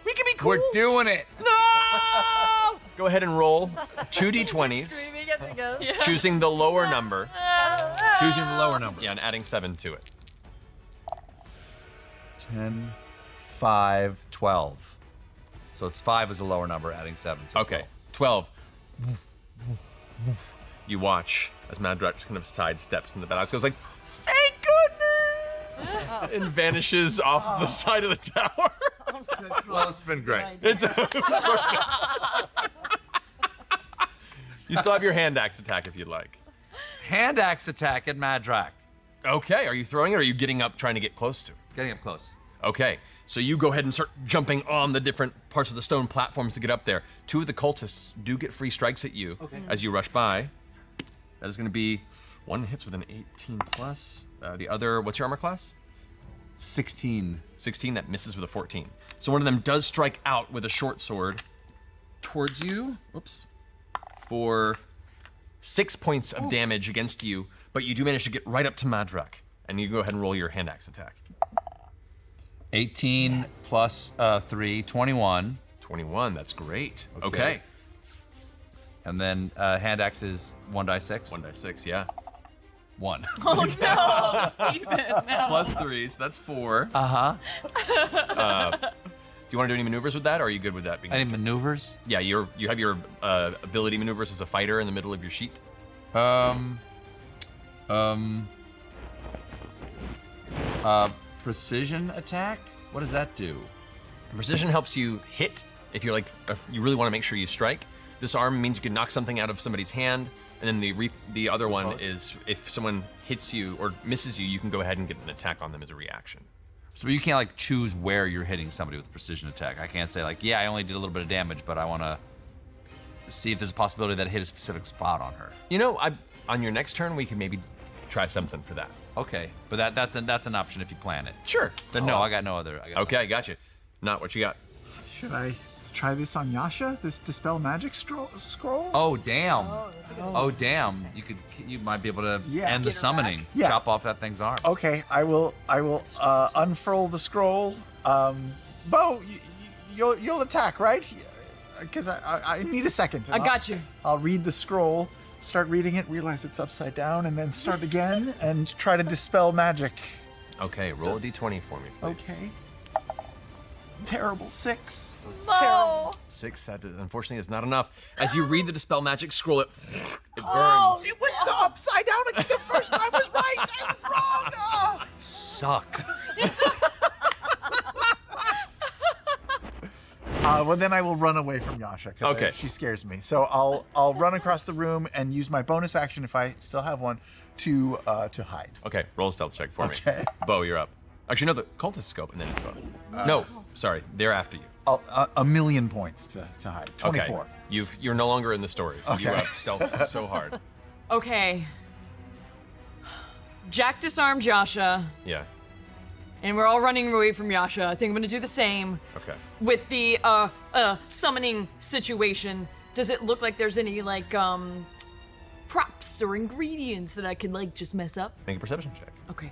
We can be cool. We're doing it. No! go ahead and roll 2d20s, choosing the lower number. Choosing the lower number. Yeah, and adding 7 to it. 10, 5, 12. So it's 5 is a lower number, adding 7 to Okay, 12. You watch as Madrak just kind of sidesteps in the battle. Goes like, thank goodness! And vanishes off the side of the tower. Well, it's been great. It's You still have your hand axe attack if you'd like. Hand axe attack at Madrak. Okay, are you throwing it or are you getting up trying to get close to? Getting up close. Okay, so you go ahead and start jumping on the different parts of the stone platforms to get up there. 2 of the cultists do get free strikes at you as you rush by. That is going to be one hits with an 18 plus. The other, what's your armor class? 16. 16, that misses with a 14. So one of them does strike out with a short sword towards you. Whoops. For 6 points of damage against you, but you do manage to get right up to Madrak. And you go ahead and roll your hand axe attack. 18 plus 3, 21. 21, that's great. Okay. And then hand axe is 1d6. 1d6, yeah. 1. Oh no, Stephen! No. Plus 3, so that's 4. Uh-huh. Do you want to do any maneuvers with that, or are you good with that? Any maneuvers? Yeah, you have your ability maneuvers as a fighter in the middle of your sheet. Precision attack? What does that do? Precision helps you hit if you're like if you really want to make sure you strike. Disarm means you can knock something out of somebody's hand, and then the other one is if someone hits you or misses you, you can go ahead and get an attack on them as a reaction. So you can't like choose where you're hitting somebody with precision attack. I can't say like, yeah, I only did a little bit of damage, but I want to see if there's a possibility that I hit a specific spot on her. You know, on your next turn, we can maybe try something for that. Okay, but that's an option if you plan it. Sure. Then no, I got no other. Okay, I got you. Not what you got. Should I try this on Yasha? This Dispel Magic scroll? Oh damn! Oh damn! You might be able to end the summoning. Yeah. Chop off that thing's arm. Okay, I will unfurl the scroll. Bo, you'll attack, right? Because I need a second. I got you. I'll read the scroll, start reading it, realize it's upside down, and then start again and try to dispel magic. Okay, roll a d20 for me, please. Okay. Terrible 6. No. 6, that unfortunately is not enough. As you read the Dispel Magic scroll, it burns. Oh, It was the upside down. Like, the first time was right. I was wrong. Ah. Suck. Well, then I will run away from Yasha because she scares me. So I'll run across the room and use my bonus action if I still have one to hide. Okay, roll a stealth check for me. Okay. Bo, you're up. Actually, no, the cultist scope, and then it's Bo. No, sorry, they're after you. A million points to hide. 24. Okay. You're no longer in the story. Okay. You have stealth so hard. Okay. Jack disarmed Yasha, Yeah. and we're all running away from Yasha. I think I'm gonna do the same. Okay. With the summoning situation, does it look like there's any like props or ingredients that I could like just mess up? Make a perception check. Okay.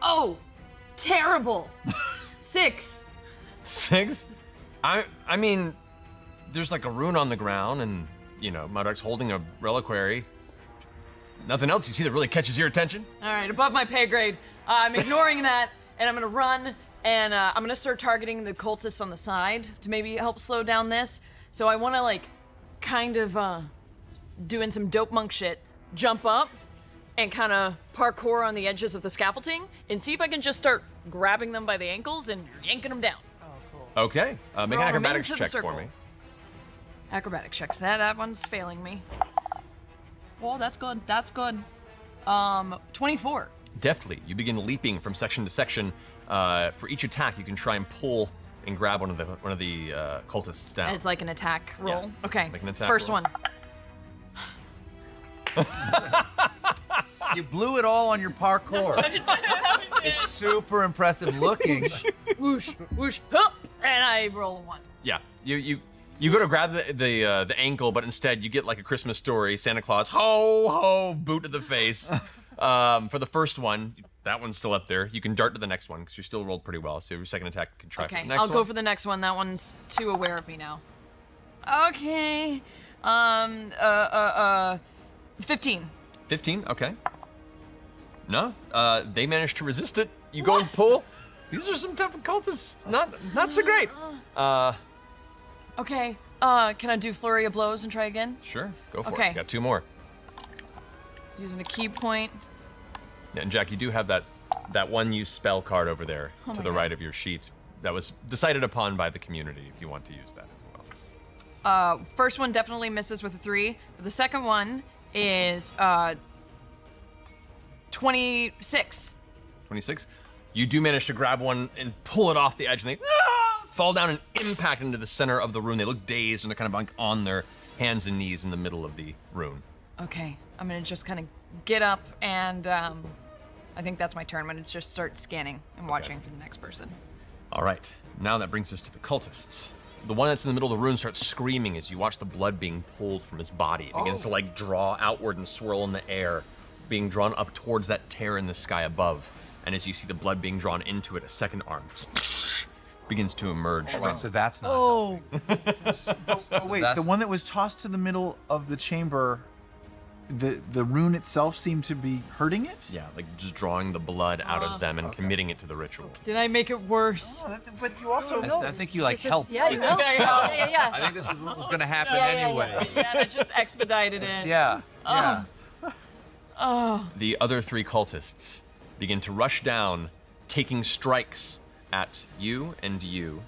Oh, terrible. 6. 6? I mean, there's like a rune on the ground, and you know, Madrak's holding a reliquary. Nothing else you see that really catches your attention? All right, above my pay grade. I'm ignoring that, and I'm gonna run, and I'm gonna start targeting the cultists on the side to maybe help slow down this. So I wanna like, kind of doing some dope monk shit, jump up, and kind of parkour on the edges of the scaffolding, and see if I can just start grabbing them by the ankles and yanking them down. Okay. Make an Roll acrobatics remains of the check for circle. me. Acrobatics checks. That one's failing me. Oh, that's good. That's good. 24. Deftly, you begin leaping from section to section. For each attack, you can try and pull and grab one of the cultists down. And it's like an attack roll. Yeah, Okay. like an attack First roll. one. You blew it all on your parkour. It's super impressive looking. Whoosh, whoosh, huh, and I roll a 1. Yeah, you go to grab the ankle, but instead you get like a Christmas Story, Santa Claus, ho ho, boot to the face. For the first one, that one's still up there. You can dart to the next one because you still rolled pretty well. So your second attack can try for Okay, the next I'll one. go for the next one. That one's too aware of me now. Okay. 15. 15. Okay. No. They managed to resist it. You go and pull. These are some tough cultists. Not so great. Okay. Can I do flurry of blows and try again? Sure. Go for Okay. it. Got 2 more. Using a key point. Yeah, and Jack, you do have that one use spell card over there Oh to my the God. right of your sheet that was decided upon by the community. If you want to use that as well. First one definitely misses with a 3. But the second one is 26. 26. You do manage to grab one and pull it off the edge, and they fall down and impact into the center of the rune. They look dazed, and they're kind of like on their hands and knees in the middle of the rune. Okay. I'm gonna just kind of get up and I think that's my turn. I'm gonna just start scanning and watching for the next person. All right. Now that brings us to the cultists. The one that's in the middle of the rune starts screaming as you watch the blood being pulled from his body. It begins to like draw outward and swirl in the air, being drawn up towards that tear in the sky above. And as you see the blood being drawn into it, a second arm begins to emerge. Right, so that's not. Oh. Oh, wait, That's- the one that was tossed to the middle of the chamber, the rune itself seemed to be hurting it? Yeah, like just drawing the blood out of them and committing it to the ritual. Did I make it worse? But you also... I think you like helped. Yeah, you will. Yeah. I think this was what was going to happen Yeah, anyway. Yeah, that just expedited it. Yeah. Yeah. The other 3 cultists begin to rush down, taking strikes at you and 2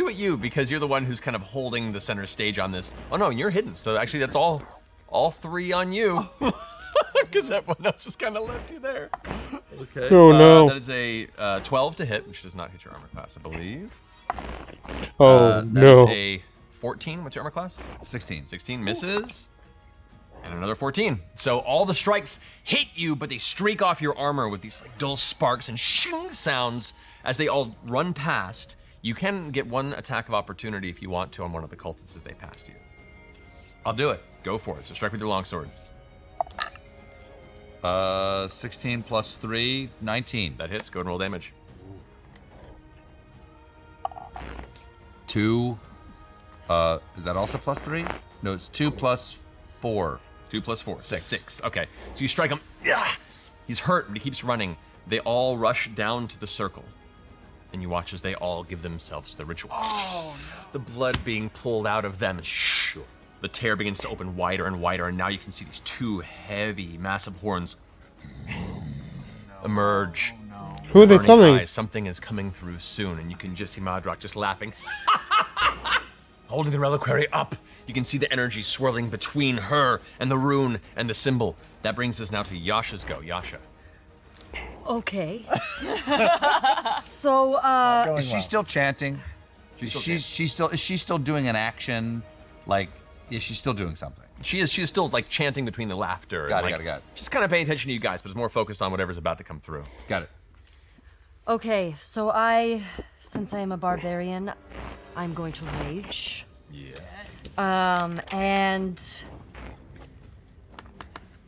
at you because you're the one who's kind of holding the center stage on this. Oh no, and you're hidden. So actually, that's all 3 on you. Because everyone else just kind of left you there. Okay. Oh, no. That is a 12 to hit, which does not hit your armor class, I believe. Oh, That no. is a 14. What's your armor class? 16. 16 misses. And another 14. So all the strikes hit you, but they streak off your armor with these like dull sparks and shing sounds as they all run past. You can get 1 attack of opportunity if you want to on one of the cultists as they pass you. I'll do it. Go for it. So strike with your longsword. 16 plus 3, 19. That hits. Go and roll damage. 2. Is that also plus 3? No, it's 2 plus 4. 2 plus 4. 6. 6. Okay. So you strike him. Yeah. He's hurt, but he keeps running. They all rush down to the circle. And you watch as they all give themselves to the ritual. Oh, no. The blood being pulled out of them. Shh. The tear begins to open wider and wider, and now you can see these 2 heavy, massive horns emerge. Who are they Burning summoning? eyes. Something is coming through soon, and you can just see Madrak just laughing. Holding the reliquary up. You can see the energy swirling between her and the rune and the symbol. That brings us now to Yasha's go. Yasha. Okay. So, Is she still chanting? Is she still doing an action? Like, is she still doing something? She is still like chanting between the laughter. Got and, it, got it. She's kind of paying attention to you guys, but is more focused on whatever's about to come through. Got it. okay, so since I am a barbarian, I'm going to rage. Yeah. And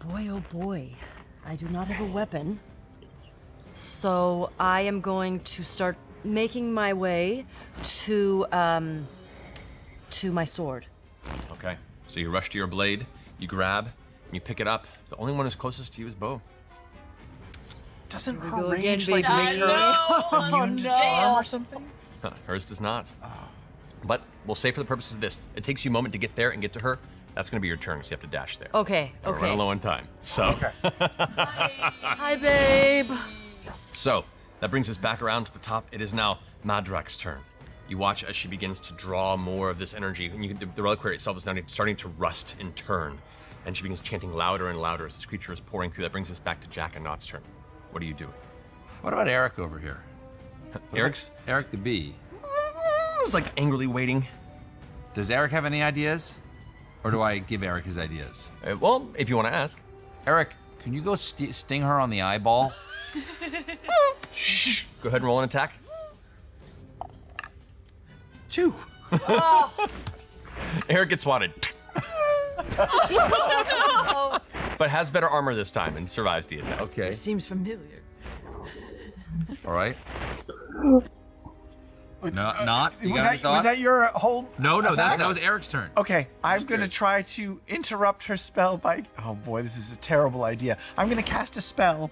boy, oh boy, I do not have a weapon. So I am going to start making my way to my sword. Okay. So you rush to your blade, you grab, and you pick it up. The only one who's closest to you is Bo. Doesn't her go again, rage like baby. make her immune to charm or something? Hers does not. But we'll say for the purposes of this, it takes you a moment to get there and get to her. That's going to be your turn, so you have to dash there. Okay, We're running okay. low on time. So, Hi, babe. so that brings us back around to the top. It is now Madrak's turn. You watch as she begins to draw more of this energy, and the reliquary itself is now starting to rust and turn. And she begins chanting louder and louder as this creature is pouring through. That brings us back to Jack and Nott's turn. What are you doing? What about Eric over here? Eric's Eric the bee. is like angrily waiting. Does Eric have any ideas? Or do I give Eric his ideas? Well, if you want to ask. Eric, can you go sting her on the eyeball? Shh. Go ahead and roll an attack. 2. Eric gets swatted. But has better armor this time and survives the attack. Okay. Seems familiar. All right. Not. You Was got any that, was thoughts? that your whole No, attack? that was Eric's turn. Okay, I'm going to curious. try to interrupt her spell by... Oh boy, this is a terrible idea. I'm going to cast a spell.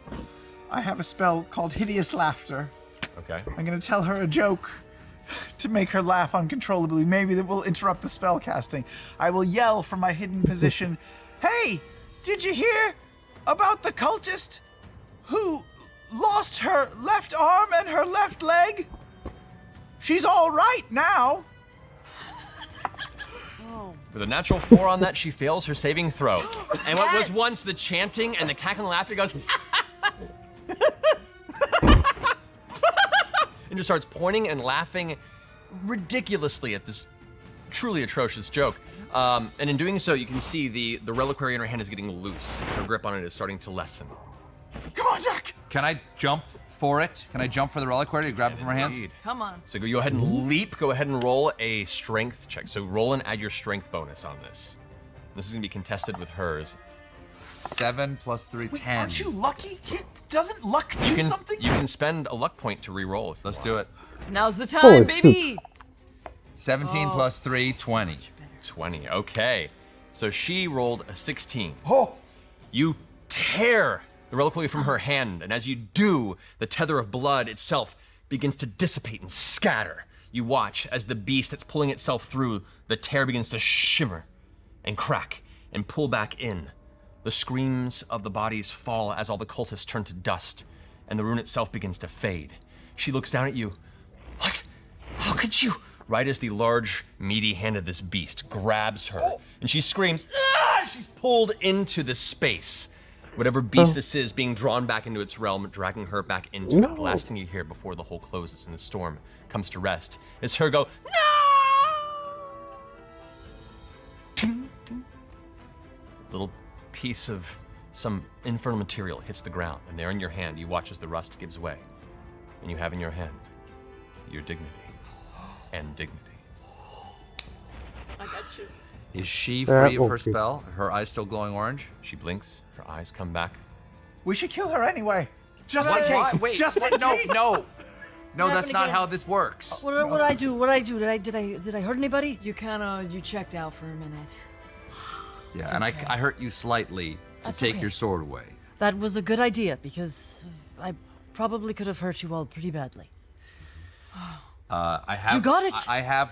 I have a spell called Hideous Laughter. Okay. I'm going to tell her a joke to make her laugh uncontrollably. Maybe that will interrupt the spell casting. I will yell from my hidden position, "Hey, did you hear about the cultist who lost her left arm and her left leg? She's all right now." With a natural 4 on that, she fails her saving throw. And what was once the chanting and the cackling laughter goes, and just starts pointing and laughing ridiculously at this truly atrocious joke. And in doing so, you can see the reliquary in her hand is getting loose. Her grip on it is starting to lessen. Come on, Jack. Can I jump for it? Can I jump for the reliquary to grab it from her hands? Indeed. Come on. So go ahead and leap. Go ahead and roll a strength check. So roll and add your strength bonus on this. This is going to be contested with hers. 7 plus 3, 10. Aren't you lucky? Doesn't luck do something? You can spend a luck point to re-roll. Let's do it. Now's the time, Holy baby. 17 plus 3, 20. 20. Okay. So she rolled a 16. Oh. You tear the reliquary from her hand, and as you do, the tether of blood itself begins to dissipate and scatter. You watch as the beast that's pulling itself through, the tear begins to shimmer and crack and pull back in. The screams of the bodies fall as all the cultists turn to dust, and the rune itself begins to fade. She looks down at you. What? How could you? Right as the large, meaty hand of this beast grabs her, and she screams, "Ah!" She's pulled into the space. Whatever beast this is being drawn back into its realm, dragging her back into it. The last thing you hear before the hole closes and the storm comes to rest is her go, "No!" Little piece of some infernal material hits the ground, and there in your hand, you watch as the rust gives way, and you have in your hand your dignity and dignity. I got you. Is she free of her okay. spell? Her eyes still glowing orange? She blinks, her eyes come back. We should kill her anyway. Just in What? case. Wait, Just in no, case. no. No, What that's happened not again? how this works. What did I do? What did I do? Did I hurt anybody? You you checked out for a minute. Yeah, and I hurt you slightly to That's take okay. your sword away. That was a good idea because I probably could have hurt you all pretty badly. I have. You got it. I have.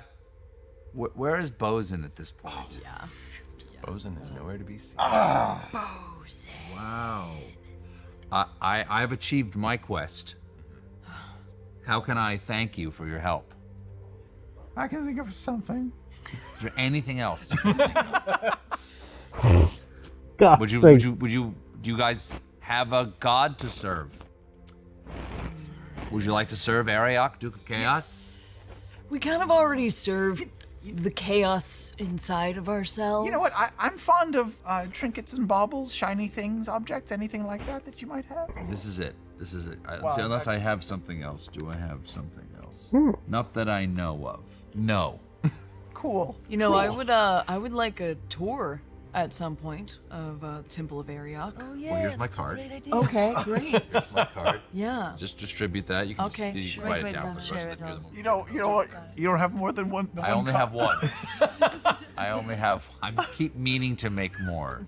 Where is Bosun at this point? Bosun is nowhere to be seen. Wow. I've achieved my quest. How can I thank you for your help? I can think of something. Is there anything else? God, Would you do you guys have a god to serve? Would you like to serve Ariok, Duke of Chaos? We kind of already served the chaos inside of ourselves. You know what? I'm fond of trinkets and baubles, shiny things, objects, anything like that you might have. This is it. This is it. Well, Unless I have something else. Do I have something else? Not that I know of. No. Cool. You know, I would like a tour at some point of the Temple of Ariok. Oh yeah. Well, here's my that's a card. Great idea. Okay, great. My card. Yeah. Just distribute that. You can Okay, you sure. can write Wait, it down I'll for the rest share of the it, year. You know what? You don't have more than one. I only have one. I only have. I keep meaning to make more.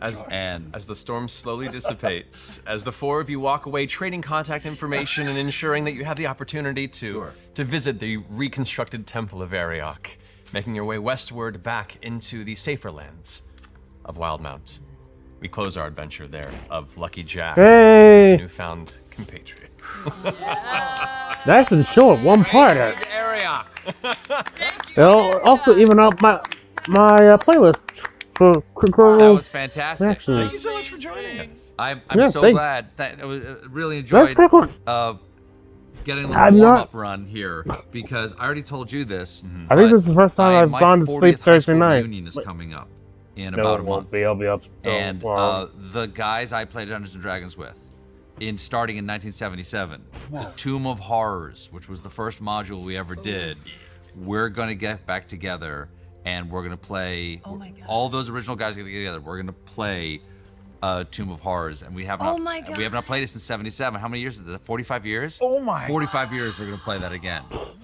As And the storm slowly dissipates, as the four of you walk away, trading contact information and ensuring that you have the opportunity to visit the reconstructed Temple of Ariok, making your way westward back into the safer lands of Wildmount. We close our adventure there of Lucky Jack, Hey! his newfound compatriot. That's the short one part. Ariok. It'll also even out my playlist for That critical was fantastic. actions. Thank you so much for joining us. I'm Yeah, so thanks. glad that I really That's enjoyed critical. getting a I'm little not- warm-up run here because I already told you this. I think but this is the first time I've my gone to 40th sleep high Thursday school night. reunion is coming up in No, about it a won't month. be. I'll be up. So And long. the guys I played Dungeons and Dragons with, starting in 1977, the Tomb of Horrors, which was the first module we ever did, we're gonna get back together and we're gonna play. Oh my God. All those original guys are gonna get together. We're gonna play Tomb of Horrors, and we have Oh not. my We have not played it since '77. How many years is it? 45 years. Oh my. 45 years. We're gonna play that again.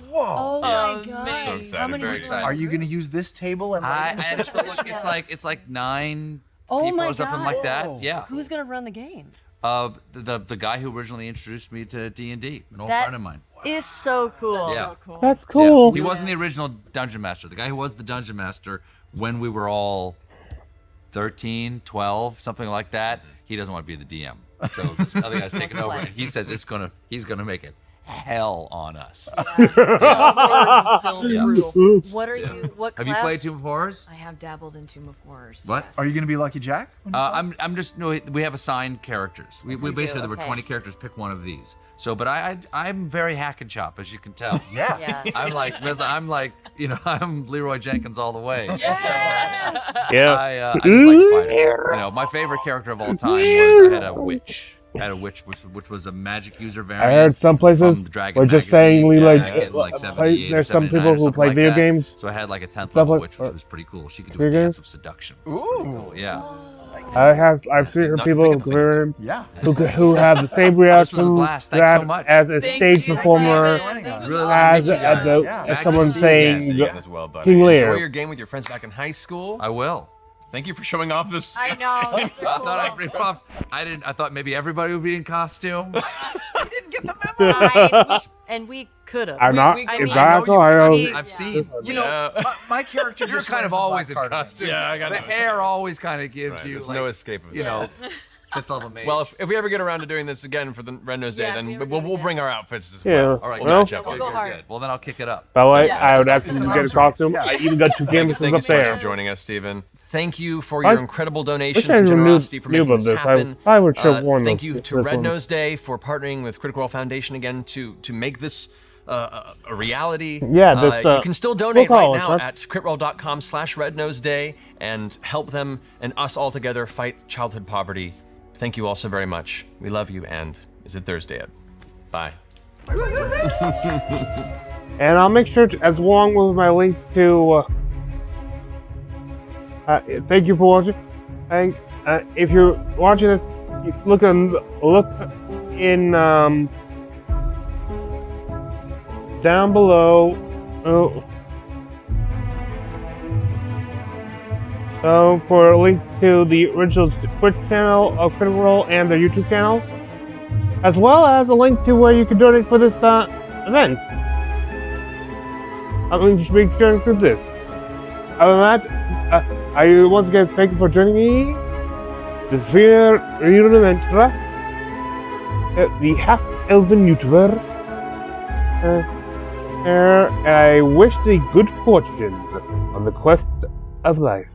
Whoa. Oh my god. man. So excited. How many Very people excited. Are you going to use this table? And I had to look. It's like 9 Oh people my or something God. like Whoa. that. Yeah. Who's gonna run the game? The guy who originally introduced me to D&D, an old That friend of mine. is so cool. Yeah. So cool. That's Yeah. cool. He wasn't the original dungeon master. The guy who was the dungeon master when we were all 13, 12, something like that. He doesn't want to be the DM. So this other guy's taking over, and he says he's gonna make it hell on us. Horrors is still brutal. What are you? What Have class? you played Tomb of Horrors? I have dabbled in Tomb of Horrors. What? yes. Are you going to be Lucky Jack? I'm just no. We have assigned characters. We basically there were okay. 20 characters. Pick one of these. So, but I'm very hack and chop, as you can tell. Yeah. Yeah. I'm like I'm Leroy Jenkins all the way. Yeah. I just like fighting. You know, my favorite character of all time was I had a witch. Which was a magic user I variant. heard some places from the Dragon were just magazine saying Leroy. back in, like, 78 or There's some 79 people or who something play like video that. games. So I had like a 10th Stuff level like- witch, which was pretty cool. She could do video a dance games? of seduction. Ooh. Yeah. I've seen Not people pick up the Yeah. who have the same This was a reaction blast. Thanks so much. as a Thank stage you, performer, Steven. This was Really awesome. love to as meet you guys. Yeah. someone Back to see you saying guys. See you guys as well, buddy. King Enjoy Lear. your game with your friends back in high school. I will. Thank you for showing off this. I know. I thought I'd bring props. I thought maybe everybody would be in costume. And we could have. I'm not. we- If I that's know all I you- know. I've seen. You know, my character You're just kind wears of a always in black cardigan. costume. Yeah, I got the it. hair always kind of gives Right, you there's like, no escape of it. you know, fifth level mage. Well, if we ever get around to doing this again for the Red Nose Day, Yeah, if then we ever we'll do it bring our outfits as Yeah. well. all right, well, good, We'll go hard. good. Well, then I'll kick it up. By the way, Yeah. I would actually It's an get a arms costume. race, yeah. I even got 2 games Thank from you up so much there. for joining us, Stephen. Thank you for I- your incredible donations I and knew- generosity for knew making about this this. happen. I would have worn Thank this- you this to Red one. Nose Day for partnering with Critical Role Foundation again to make this a reality. Yeah, this, you can still donate we'll right call it, now right? at critroll.com/rednoseday and help them and us all together fight childhood poverty. Thank you all so very much. We love you, and is it Thursday yet? Bye. And I'll make sure to, as long with my links to. Thank you for watching. And if you're watching this, you look in down below. So for links to the original Twitch channel of Critical Role and their YouTube channel, as well as a link to where you can donate for this event. I mean, you should make sure to include this. Other than that, I once again thank you for joining me. This very rudimentary, the half-elven YouTuber. I wish thee good fortune on the quest of life.